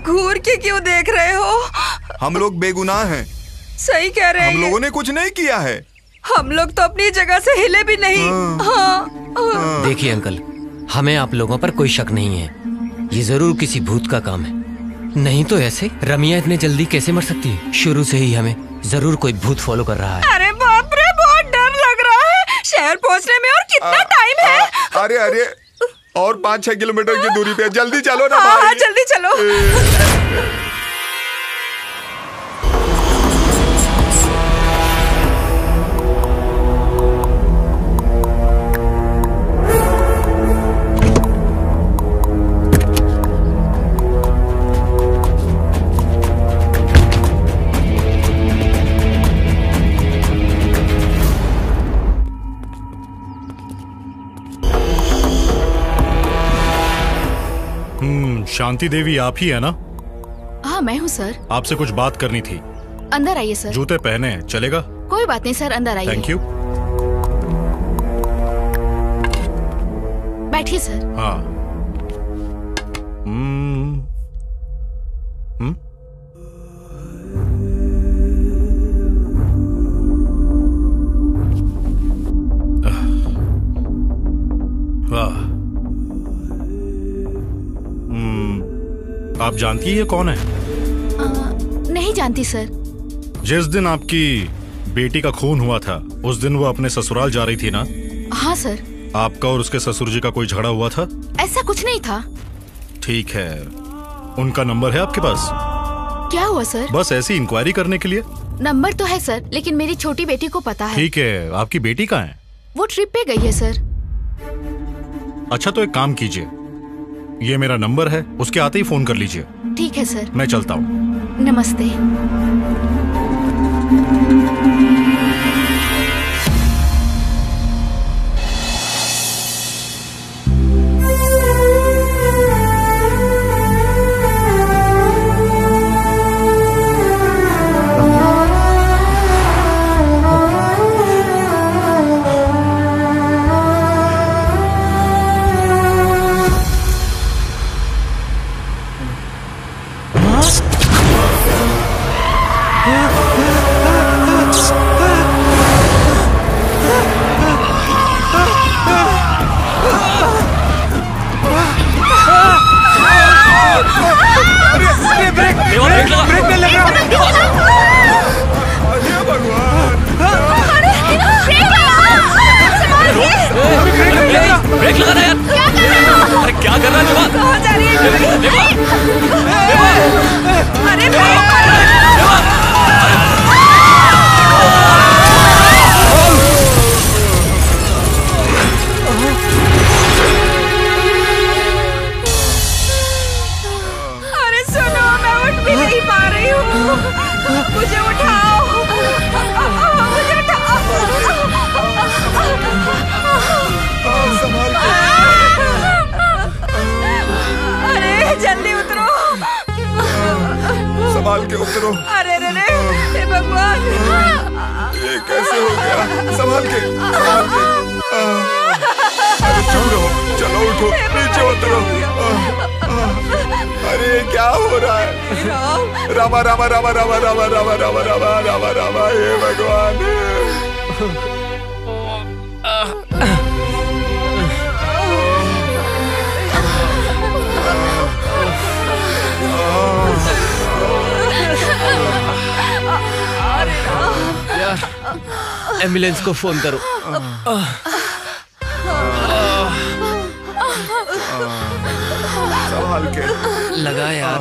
घूर के क्यों देख रहे हो? हम लोग बेगुनाह हैं। सही कह रहे हैं। हम लोगों ने कुछ नहीं किया है। हम लोग तो अपनी जगह से हिले भी नहीं। हाँ। देखिए अंकल, हमें आप लोगों पर कोई शक नहीं है। ये जरूर किसी भूत का काम है, नहीं तो ऐसे रमिया इतने जल्दी कैसे मर सकती है? शुरू से ही हमें जरूर कोई भूत फॉलो कर रहा है। अरे बाप रे, बहुत डर लग रहा है। शहर पहुंचने में और कितना टाइम है? अरे अरे, और 5-6 किलोमीटर की दूरी पे, जल्दी चलो ना। हाँ, जल्दी चलो। शांति देवी आप ही है ना? हाँ मैं हूँ सर। आपसे कुछ बात करनी थी। अंदर आइए सर। जूते पहने हैं, चलेगा? कोई बात नहीं सर, अंदर आइए। Thank you. बैठिए सर। हाँ। वाह। आप जानती है कौन है? नहीं जानती सर। जिस दिन आपकी बेटी का खून हुआ था उस दिन वो अपने ससुराल जा रही थी ना? हाँ सर। आपका और उसके ससुर जी का कोई झगड़ा हुआ था? ऐसा कुछ नहीं था। ठीक है, उनका नंबर है आपके पास? क्या हुआ सर? बस ऐसी इंक्वायरी करने के लिए। नंबर तो है सर, लेकिन मेरी छोटी बेटी को पता है। ठीक है, आपकी बेटी कहाँ है? वो ट्रिप पे गई है सर। अच्छा तो एक काम कीजिए, ये मेरा नंबर है, उसके आते ही फोन कर लीजिए। ठीक है सर। मैं चलता हूँ। नमस्ते। नहीं पा रही हूँ, मुझे उठाओ, मुझे उठाओ। अरे जल्दी उतरो, संभाल के उतरो। अरे रे रे, हे भगवान, ये कैसे हो गया? संभाल के, संभाल के। अरे चलो, चलो उठो, नीचे उतरो। अरे क्या हो रहा है? रामा रामा रामा रामा रामा रामा रामा रामा रामा रामा, हे भगवान। यार एम्बुलेंस को फोन करो। संभाल के लगा यार।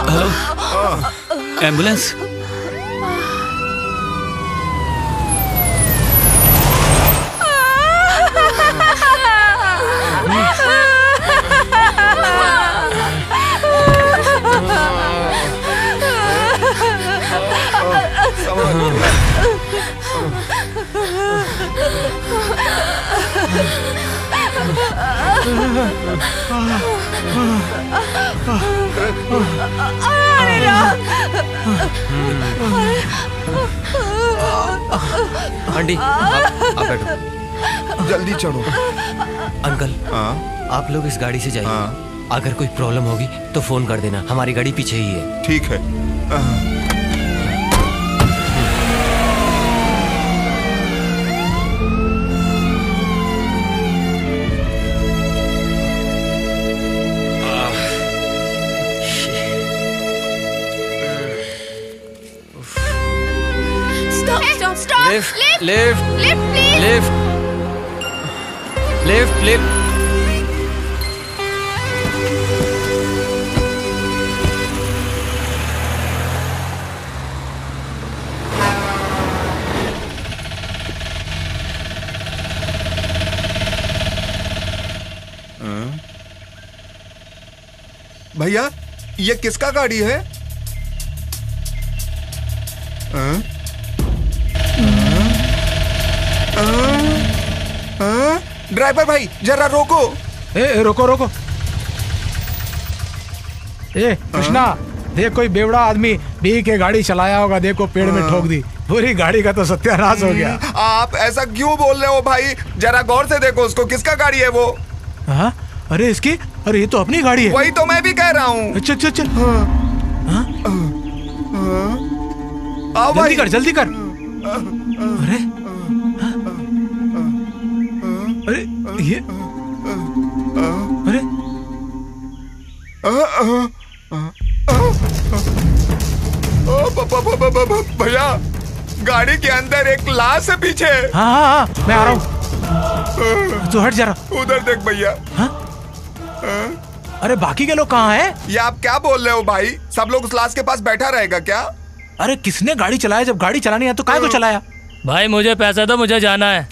Hello, ambulance. आंटी आप बैठो। जल्दी चढ़ो। अंकल आप लोग इस गाड़ी से जाइए। अगर कोई प्रॉब्लम होगी तो फोन कर देना, हमारी गाड़ी पीछे ही है। ठीक है। Lift lift lift lift lift. भैया ये किसका गाड़ी है? ड्राइवर भाई जरा रोको। रोको रोको। कृष्णा देख, कोई बेवड़ा आदमी पी के गाड़ी चलाया होगा, देखो पेड़ में ठोक दी, पूरी गाड़ी का तो सत्यानाश हो गया। आप ऐसा क्यों बोल रहे हो भाई? जरा गौर से देखो उसको, किसका गाड़ी है वो? हाँ अरे इसकी, अरे ये तो अपनी गाड़ी है। वही तो मैं भी कह रहा हूँ। अच्छा अच्छा अच्छा। आओ जल्दी कर जल्दी कर। अरे अरे ये अरे भैया गाड़ी के अंदर एक लाश है पीछे। हाँ हाँ हाँ मैं आ रहा हूँ, तू हट जरा। उधर देख भैया। अरे बाकी के लोग कहाँ हैं? ये आप क्या बोल रहे हो भाई? सब लोग उस लाश के पास बैठा रहेगा क्या? अरे किसने गाड़ी चलाया? जब गाड़ी चलानी है तो काहे को चलाया? भाई मुझे पैसा दो, मुझे जाना है।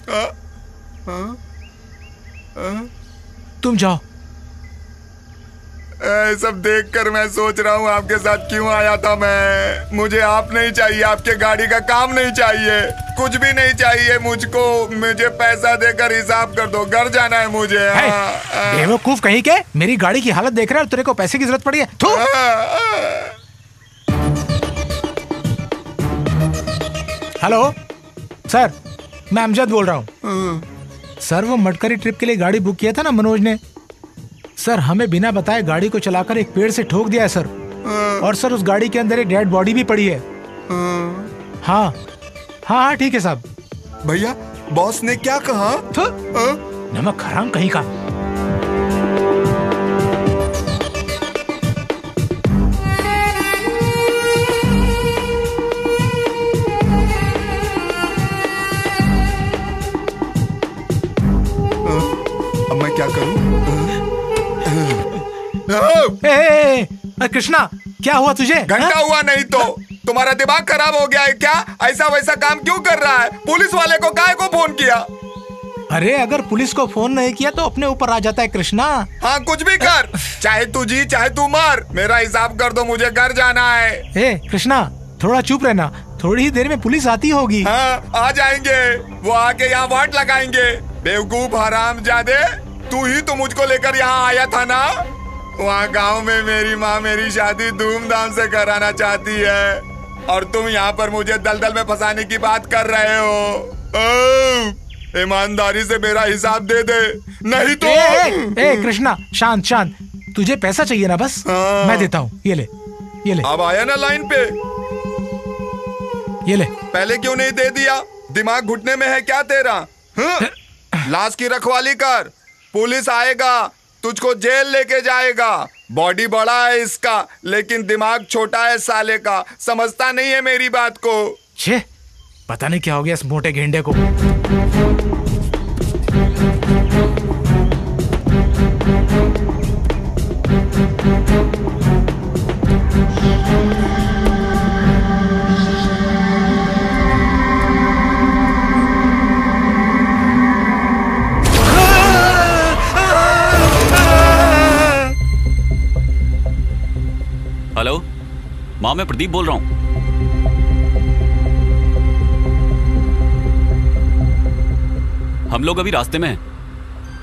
तुम जाओ। सब देखकर मैं सोच रहा हूँ आपके साथ क्यों आया था मैं। मुझे आप नहीं चाहिए, आपके गाड़ी का काम नहीं चाहिए, कुछ भी नहीं चाहिए मुझको। मुझे पैसा देकर हिसाब कर दो, घर जाना है मुझे। बेवकूफ कहीं के, मेरी गाड़ी की हालत देख रहा है, तेरे को पैसे की जरूरत पड़ी है। हेलो सर, मैं अमजद बोल रहा हूँ। सर वो मटकरी ट्रिप के लिए गाड़ी बुक किया था ना मनोज ने, सर हमें बिना बताए गाड़ी को चलाकर एक पेड़ से ठोक दिया है सर। और सर उस गाड़ी के अंदर एक डेड बॉडी भी पड़ी है। हाँ हाँ हाँ ठीक है साहब। भैया बॉस ने क्या कहा? नमक हराम कहीं का। अब मैं क्या करूं? कृष्णा क्या हुआ तुझे? घंटा हुआ नहीं तो तुम्हारा दिमाग खराब हो गया है क्या? ऐसा वैसा काम क्यों कर रहा है? पुलिस वाले को काहे को फोन किया? अरे अगर पुलिस को फोन नहीं किया तो अपने ऊपर आ जाता है कृष्णा। हाँ कुछ भी कर, चाहे तू जी चाहे तू मर, मेरा हिसाब कर दो, मुझे घर जाना है। ए कृष्णा थोड़ा चुप रहना, थोड़ी ही देर में पुलिस आती होगी। हाँ आ जाएंगे, वो आके यहाँ वाट लगाएंगे। बेवकूफ हरामजादे, तू ही तो मुझको लेकर यहाँ आया था ना। वहाँ गांव में मेरी माँ मेरी शादी धूमधाम से कराना चाहती है और तुम यहाँ पर मुझे दलदल में फंसाने की बात कर रहे हो। ईमानदारी से मेरा हिसाब दे दे, नहीं तो। ए कृष्णा शांत शांत, तुझे पैसा चाहिए ना बस। हाँ। मैं देता हूँ, ये ले ये ले। अब आया ना लाइन पे, ये ले। पहले क्यों नहीं दे दिया? दिमाग घुटने में है क्या तेरा? लाश की रखवाली कर, पुलिस आएगा तुझको जेल लेके जाएगा। बॉडी बड़ा है इसका लेकिन दिमाग छोटा है साले का, समझता नहीं है मेरी बात को। छे, पता नहीं क्या हो गया इस मोटे गेंडे को। हेलो माँ, मैं प्रदीप बोल रहा हूँ। हम लोग अभी रास्ते में हैं,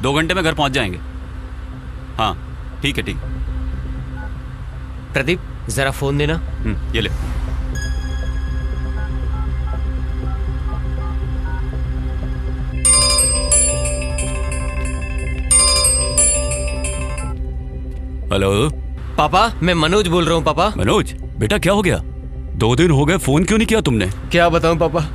2 घंटे में घर पहुंच जाएंगे। हाँ ठीक है ठीक। प्रदीप जरा फोन देना। ये ले। हेलो पापा, मैं मनोज बोल रहा हूँ। पापा। मनोज बेटा क्या हो गया? 2 दिन हो गए, फोन क्यों नहीं किया तुमने? क्या बताऊं पापा,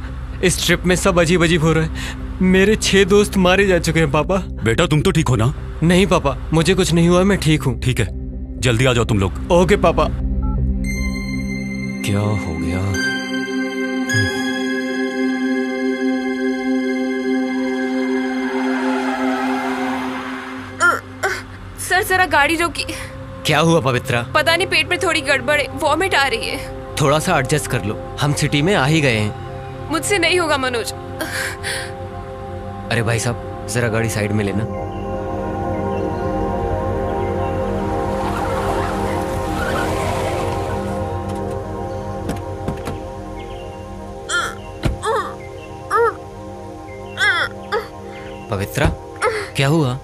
इस ट्रिप में सब अजीब अजीब हो रहा है। मेरे 6 दोस्त मारे जा चुके हैं पापा। बेटा तुम तो ठीक हो ना? नहीं पापा, मुझे कुछ नहीं हुआ, मैं ठीक हूँ। ठीक है, जल्दी आ जाओ तुम लोग। ओके पापा। क्या हो गया? सर जरा गाड़ी रोकी। क्या हुआ पवित्रा? पता नहीं, पेट में थोड़ी गड़बड़ है, वॉमिट आ रही है। थोड़ा सा एडजस्ट कर लो, हम सिटी में आ ही गए हैं। मुझसे नहीं होगा मनोज। अरे भाई साहब जरा गाड़ी साइड में लेना। पवित्रा क्या हुआ?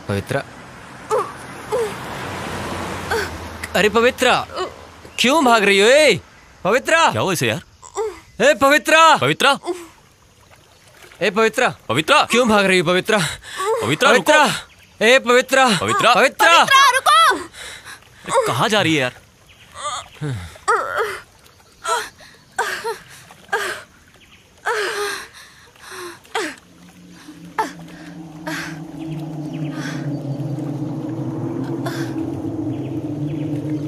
पवित्रा, अरे पवित्रा क्यों भाग रही हो? ए पवित्रा, क्या हुआ इसे यार? ए पवित्रा, पवित्रा, ए पवित्रा, पवित्रा क्यों भाग रही हो? पवित्रा, पवित्रा, पवित्रा, ए पवित्रा, पवित्रा, पवित्रा, रुको। कहाँ जा रही है यार?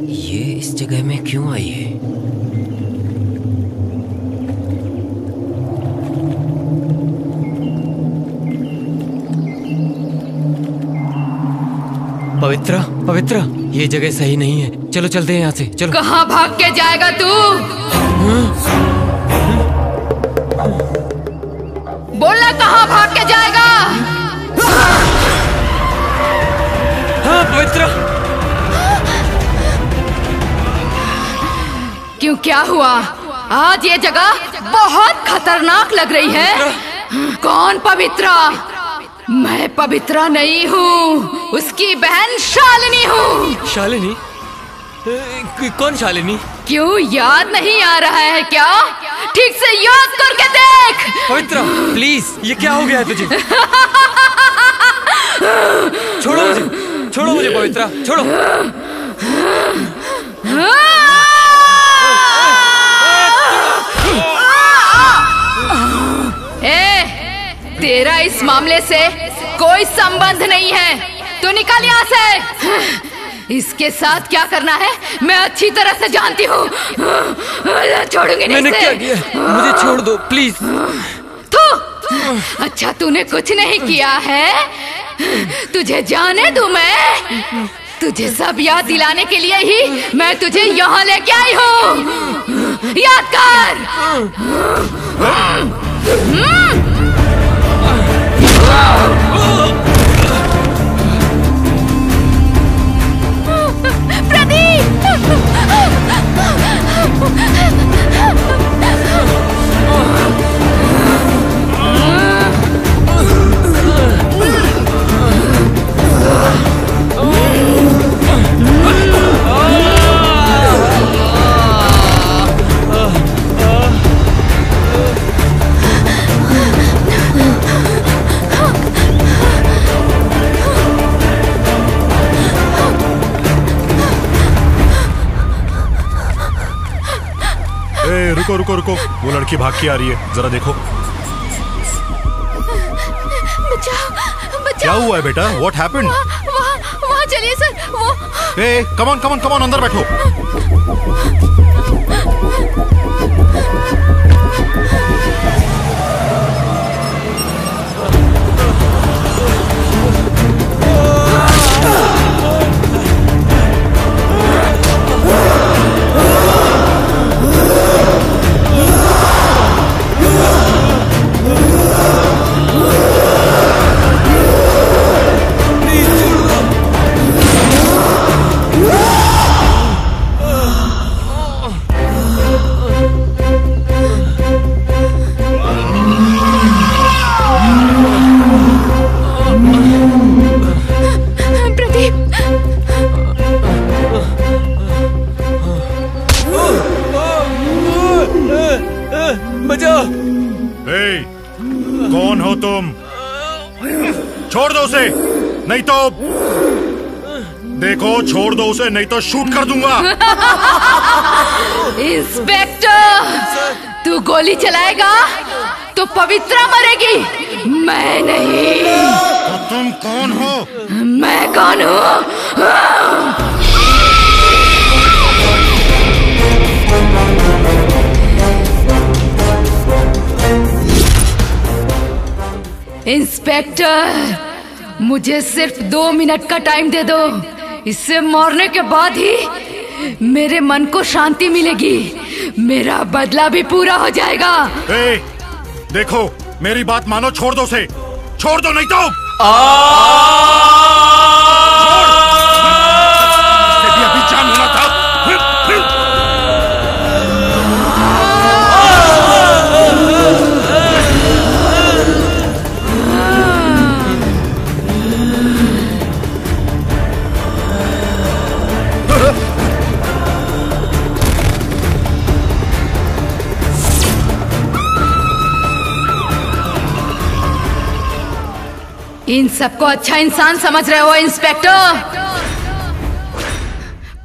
ये इस जगह में क्यों आई है? पवित्रा, पवित्रा, ये जगह सही नहीं है, चलो चलते हैं यहाँ से, चलो। कहाँ भाग के जाएगा तू? बोलना, कहाँ भाग के जाएगा? हाँ पवित्रा। क्यों, क्या हुआ? आज ये जगह बहुत खतरनाक लग रही है। कौन पवित्रा? मैं पवित्रा नहीं हूँ, उसकी बहन शालिनी हूँ। शालिनी? कौन शालिनी? क्यों याद नहीं आ रहा है क्या? ठीक से याद करके देख। पवित्रा प्लीज, ये क्या हो गया है तुझे? छोड़ो मुझे, छोड़ो मुझे पवित्रा, छोड़ो। तेरा इस मामले से कोई संबंध नहीं है, तो निकल यहाँ से। इसके साथ क्या करना है मैं अच्छी तरह से जानती हूँ। छोड़ूंगी नहीं। मैंने क्या किया? मुझे छोड़ दो प्लीज। तू अच्छा, तूने कुछ नहीं किया है, तुझे जाने दूं मैं। तुझे सब याद दिलाने के लिए ही मैं तुझे यहाँ लेके आई हूँ। याद कर। रुको रुको रुको, वो लड़की भाग के आ रही है, जरा देखो। बचाओ, बचाओ। क्या हुआ है बेटा? What happened? वहाँ चलिए सर, वो। Come on come on come on, अंदर बैठो। कौन हो तुम? छोड़ दो उसे, नहीं तो देखो, छोड़ दो उसे नहीं तो शूट कर दूंगा। इंस्पेक्टर, तू गोली चलाएगा तो पवित्रा मरेगी, मैं नहीं। तो तुम कौन हो? मैं कौन हूँ? इंस्पेक्टर, मुझे सिर्फ 2 मिनट का टाइम दे दो। इससे मरने के बाद ही मेरे मन को शांति मिलेगी, मेरा बदला भी पूरा हो जाएगा। देखो, मेरी बात मानो, छोड़ दो उसे, छोड़ दो नहीं तो अभी जान होना था। इन सबको अच्छा इंसान समझ रहे हो इंस्पेक्टर?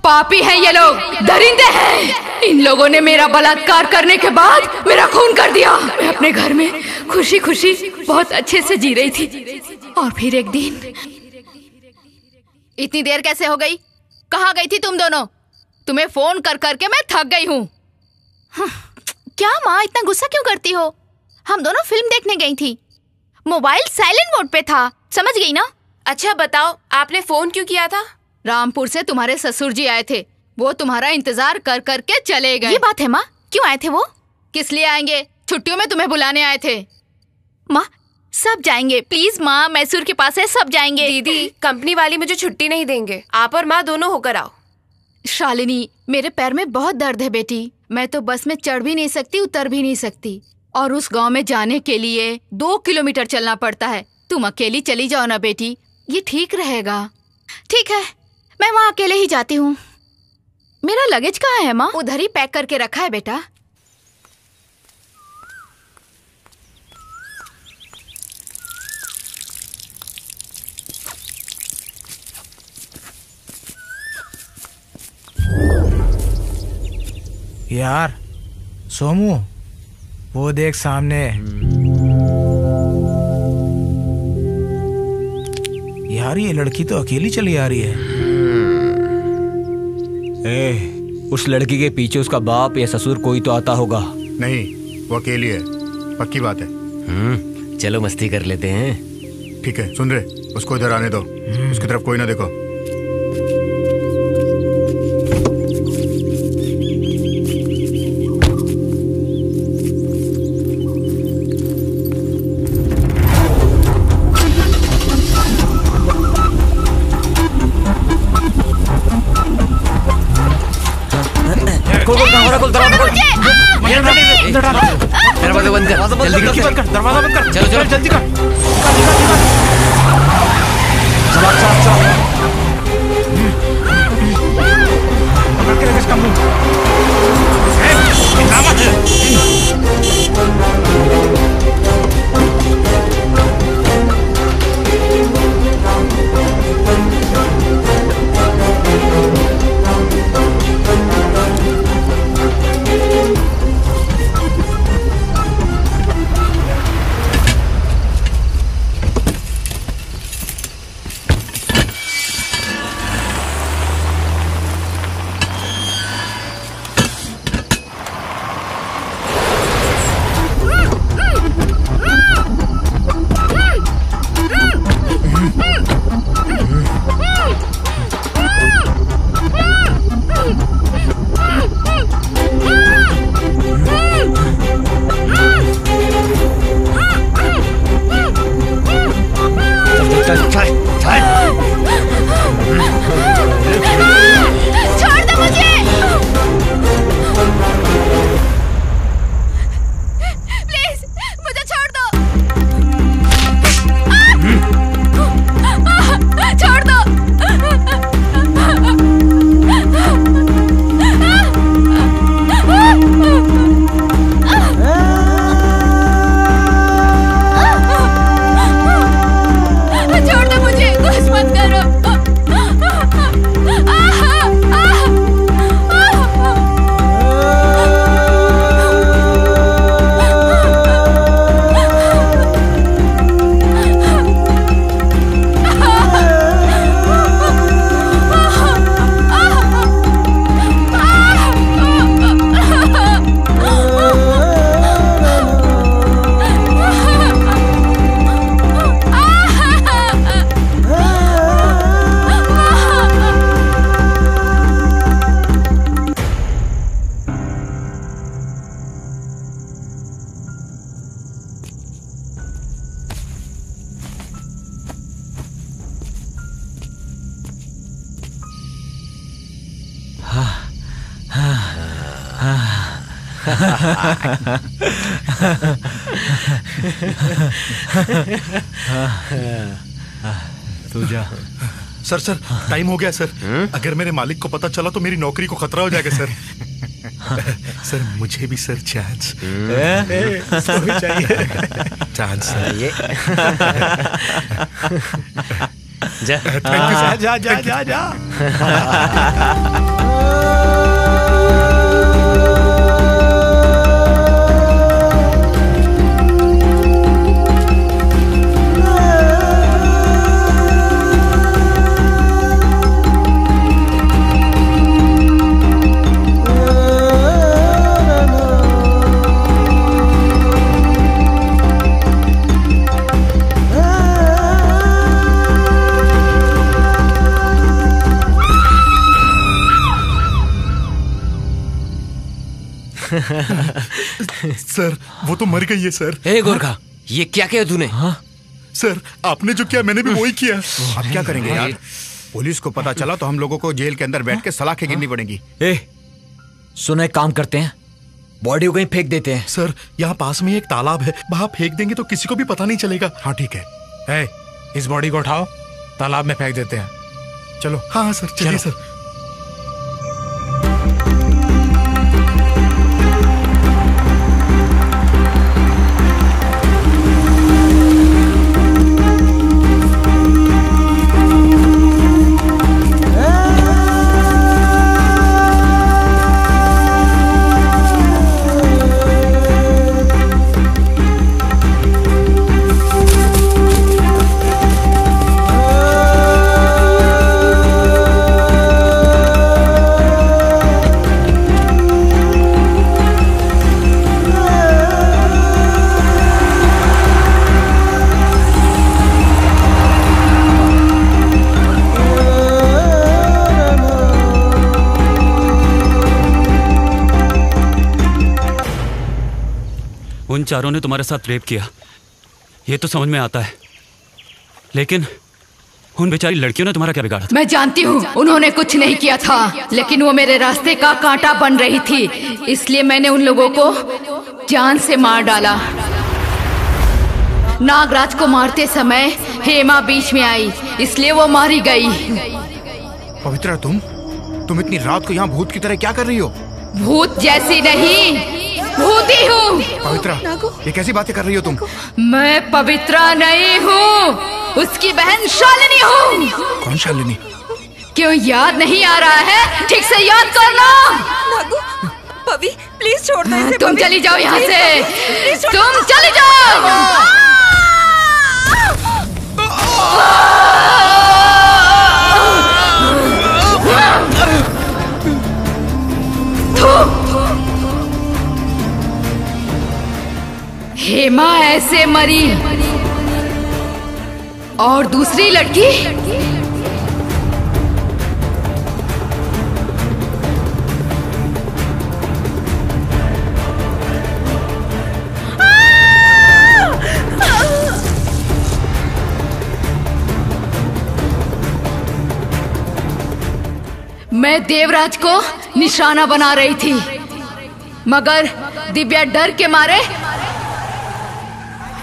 पापी हैं ये लोग, दरिंदे हैं। इन लोगों ने मेरा बलात्कार करने के बाद मेरा खून कर दिया। मैं अपने घर में खुशी खुशी बहुत अच्छे से जी रही थी, और फिर एक दिन। इतनी देर कैसे हो गई? कहाँ गई थी तुम दोनों? तुम्हें फोन कर करके मैं थक गई हूँ। क्या माँ, इतना गुस्सा क्यों करती हो? हम दोनों फिल्म देखने गई थी, मोबाइल साइलेंट मोड पे था, समझ गई ना? अच्छा बताओ, आपने फोन क्यों किया था? रामपुर से तुम्हारे ससुर जी आए थे, वो तुम्हारा इंतजार कर करके चले गए। ये बात है माँ? क्यों आए थे वो? किस लिए आएंगे? छुट्टियों में तुम्हें बुलाने आए थे। माँ, सब जाएंगे, प्लीज माँ, मैसूर के पास है, सब जाएंगे। दीदी, कंपनी वाली मुझे छुट्टी नहीं देंगे, आप और माँ दोनों होकर आओ। शालिनी, मेरे पैर में बहुत दर्द है बेटी, मैं तो बस में चढ़ भी नहीं सकती, उतर भी नहीं सकती, और उस गांव में जाने के लिए 2 किलोमीटर चलना पड़ता है। तुम अकेली चली जाओ ना बेटी, ये ठीक रहेगा। ठीक है, मैं वहाँ अकेले ही जाती हूँ। मेरा लगेज कहाँ है माँ? उधर ही पैक करके रखा है बेटा। यार सोमू, वो देख सामने। यार ये लड़की तो अकेली चली आ रही है। उस लड़की के पीछे उसका बाप या ससुर कोई तो आता होगा। नहीं, वो अकेली है, पक्की बात है। चलो मस्ती कर लेते हैं। ठीक है, सुन रहे, उसको इधर आने दो, उसकी तरफ कोई ना देखो। बंद कर, जल्दी खिड़की बंद कर, दरवाजा बंद कर। चलो चलो जल्दी कर। पकड़ के रख इसका मुंह। तू जा। सर सर टाइम हो गया सर। अगर मेरे मालिक को पता चला तो मेरी नौकरी को खतरा हो जाएगा सर। सर मुझे भी सर चांस चाहिए। चांस जा थैंक यू सर। जा जा जा जा। सर वो तो मर गई है सर। ए गोरखा, ये क्या किया तूने? सर आपने जो किया मैंने भी वही किया। अब क्या करेंगे यार? पुलिस को पता चला तो हम लोगों को जेल के अंदर बैठ के सलाखें गिननी पड़ेंगी। सुनो, एक काम करते हैं, बॉडी को कहीं फेंक देते हैं। सर यहाँ पास में एक तालाब है, वहां फेंक देंगे तो किसी को भी पता नहीं चलेगा। हाँ ठीक है। इस बॉडी को उठाओ, तालाब में फेंक देते हैं। चलो। हाँ सर चलिए सर। उन चारों ने तुम्हारे साथ रेप किया, ये तो समझ में आता है, लेकिन उन बेचारी लड़कियों ने तुम्हारा क्या बिगाड़ा था? मैं जानती हूँ उन्होंने कुछ नहीं किया था, लेकिन वो मेरे रास्ते का कांटा बन रही थी, इसलिए मैंने उन लोगों को जान से मार डाला। नागराज को मारते समय हेमा बीच में आई, इसलिए वो मारी गई। पवित्रा, तुम इतनी रात को यहाँ भूत की तरह क्या कर रही हो? भूत जैसी नहीं, भूती हूँ। पवित्रा, ये कैसी बातें कर रही हो तुम? मैं पवित्रा नहीं हूँ, उसकी बहन शालिनी हूँ। कौन शालिनी? क्यों याद नहीं आ रहा है? ठीक से याद करना। पवी, प्लीज छोड़ दो इसे। तुम चली जाओ यहाँ से, तुम चली जाओ। हेमा ऐसे मरी, और दूसरी लड़की मैं देवराज को निशाना बना रही थी, मगर दिव्या डर के मारे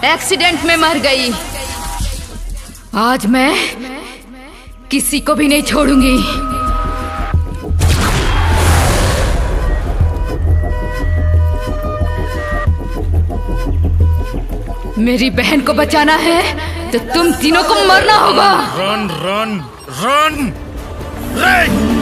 एक्सीडेंट में मर गई। आज मैं किसी को भी नहीं छोड़ूंगी। मेरी बहन को बचाना है तो तुम तीनों को मरना होगा। रन रन रन रे!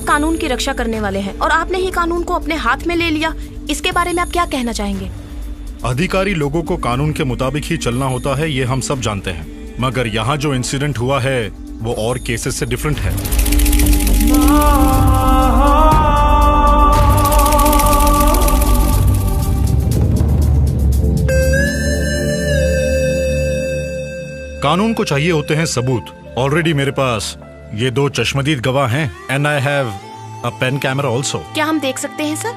कानून की रक्षा करने वाले हैं और आपने ही कानून को अपने हाथ में ले लिया। इसके बारे में आप क्या कहना चाहेंगे? अधिकारी लोगों को कानून के मुताबिक ही चलना होता है, ये हम सब जानते हैं, मगर यहाँ जो इंसिडेंट हुआ है वो और केसेस से डिफरेंट है। कानून को चाहिए होते हैं सबूत। ऑलरेडी मेरे पास ये 2 चश्मदीद गवाह हैं and I have a pen camera also. क्या हम देख सकते हैं सर?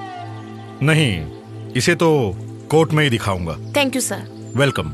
नहीं, इसे तो कोर्ट में ही दिखाऊंगा। Thank you sir. वेलकम।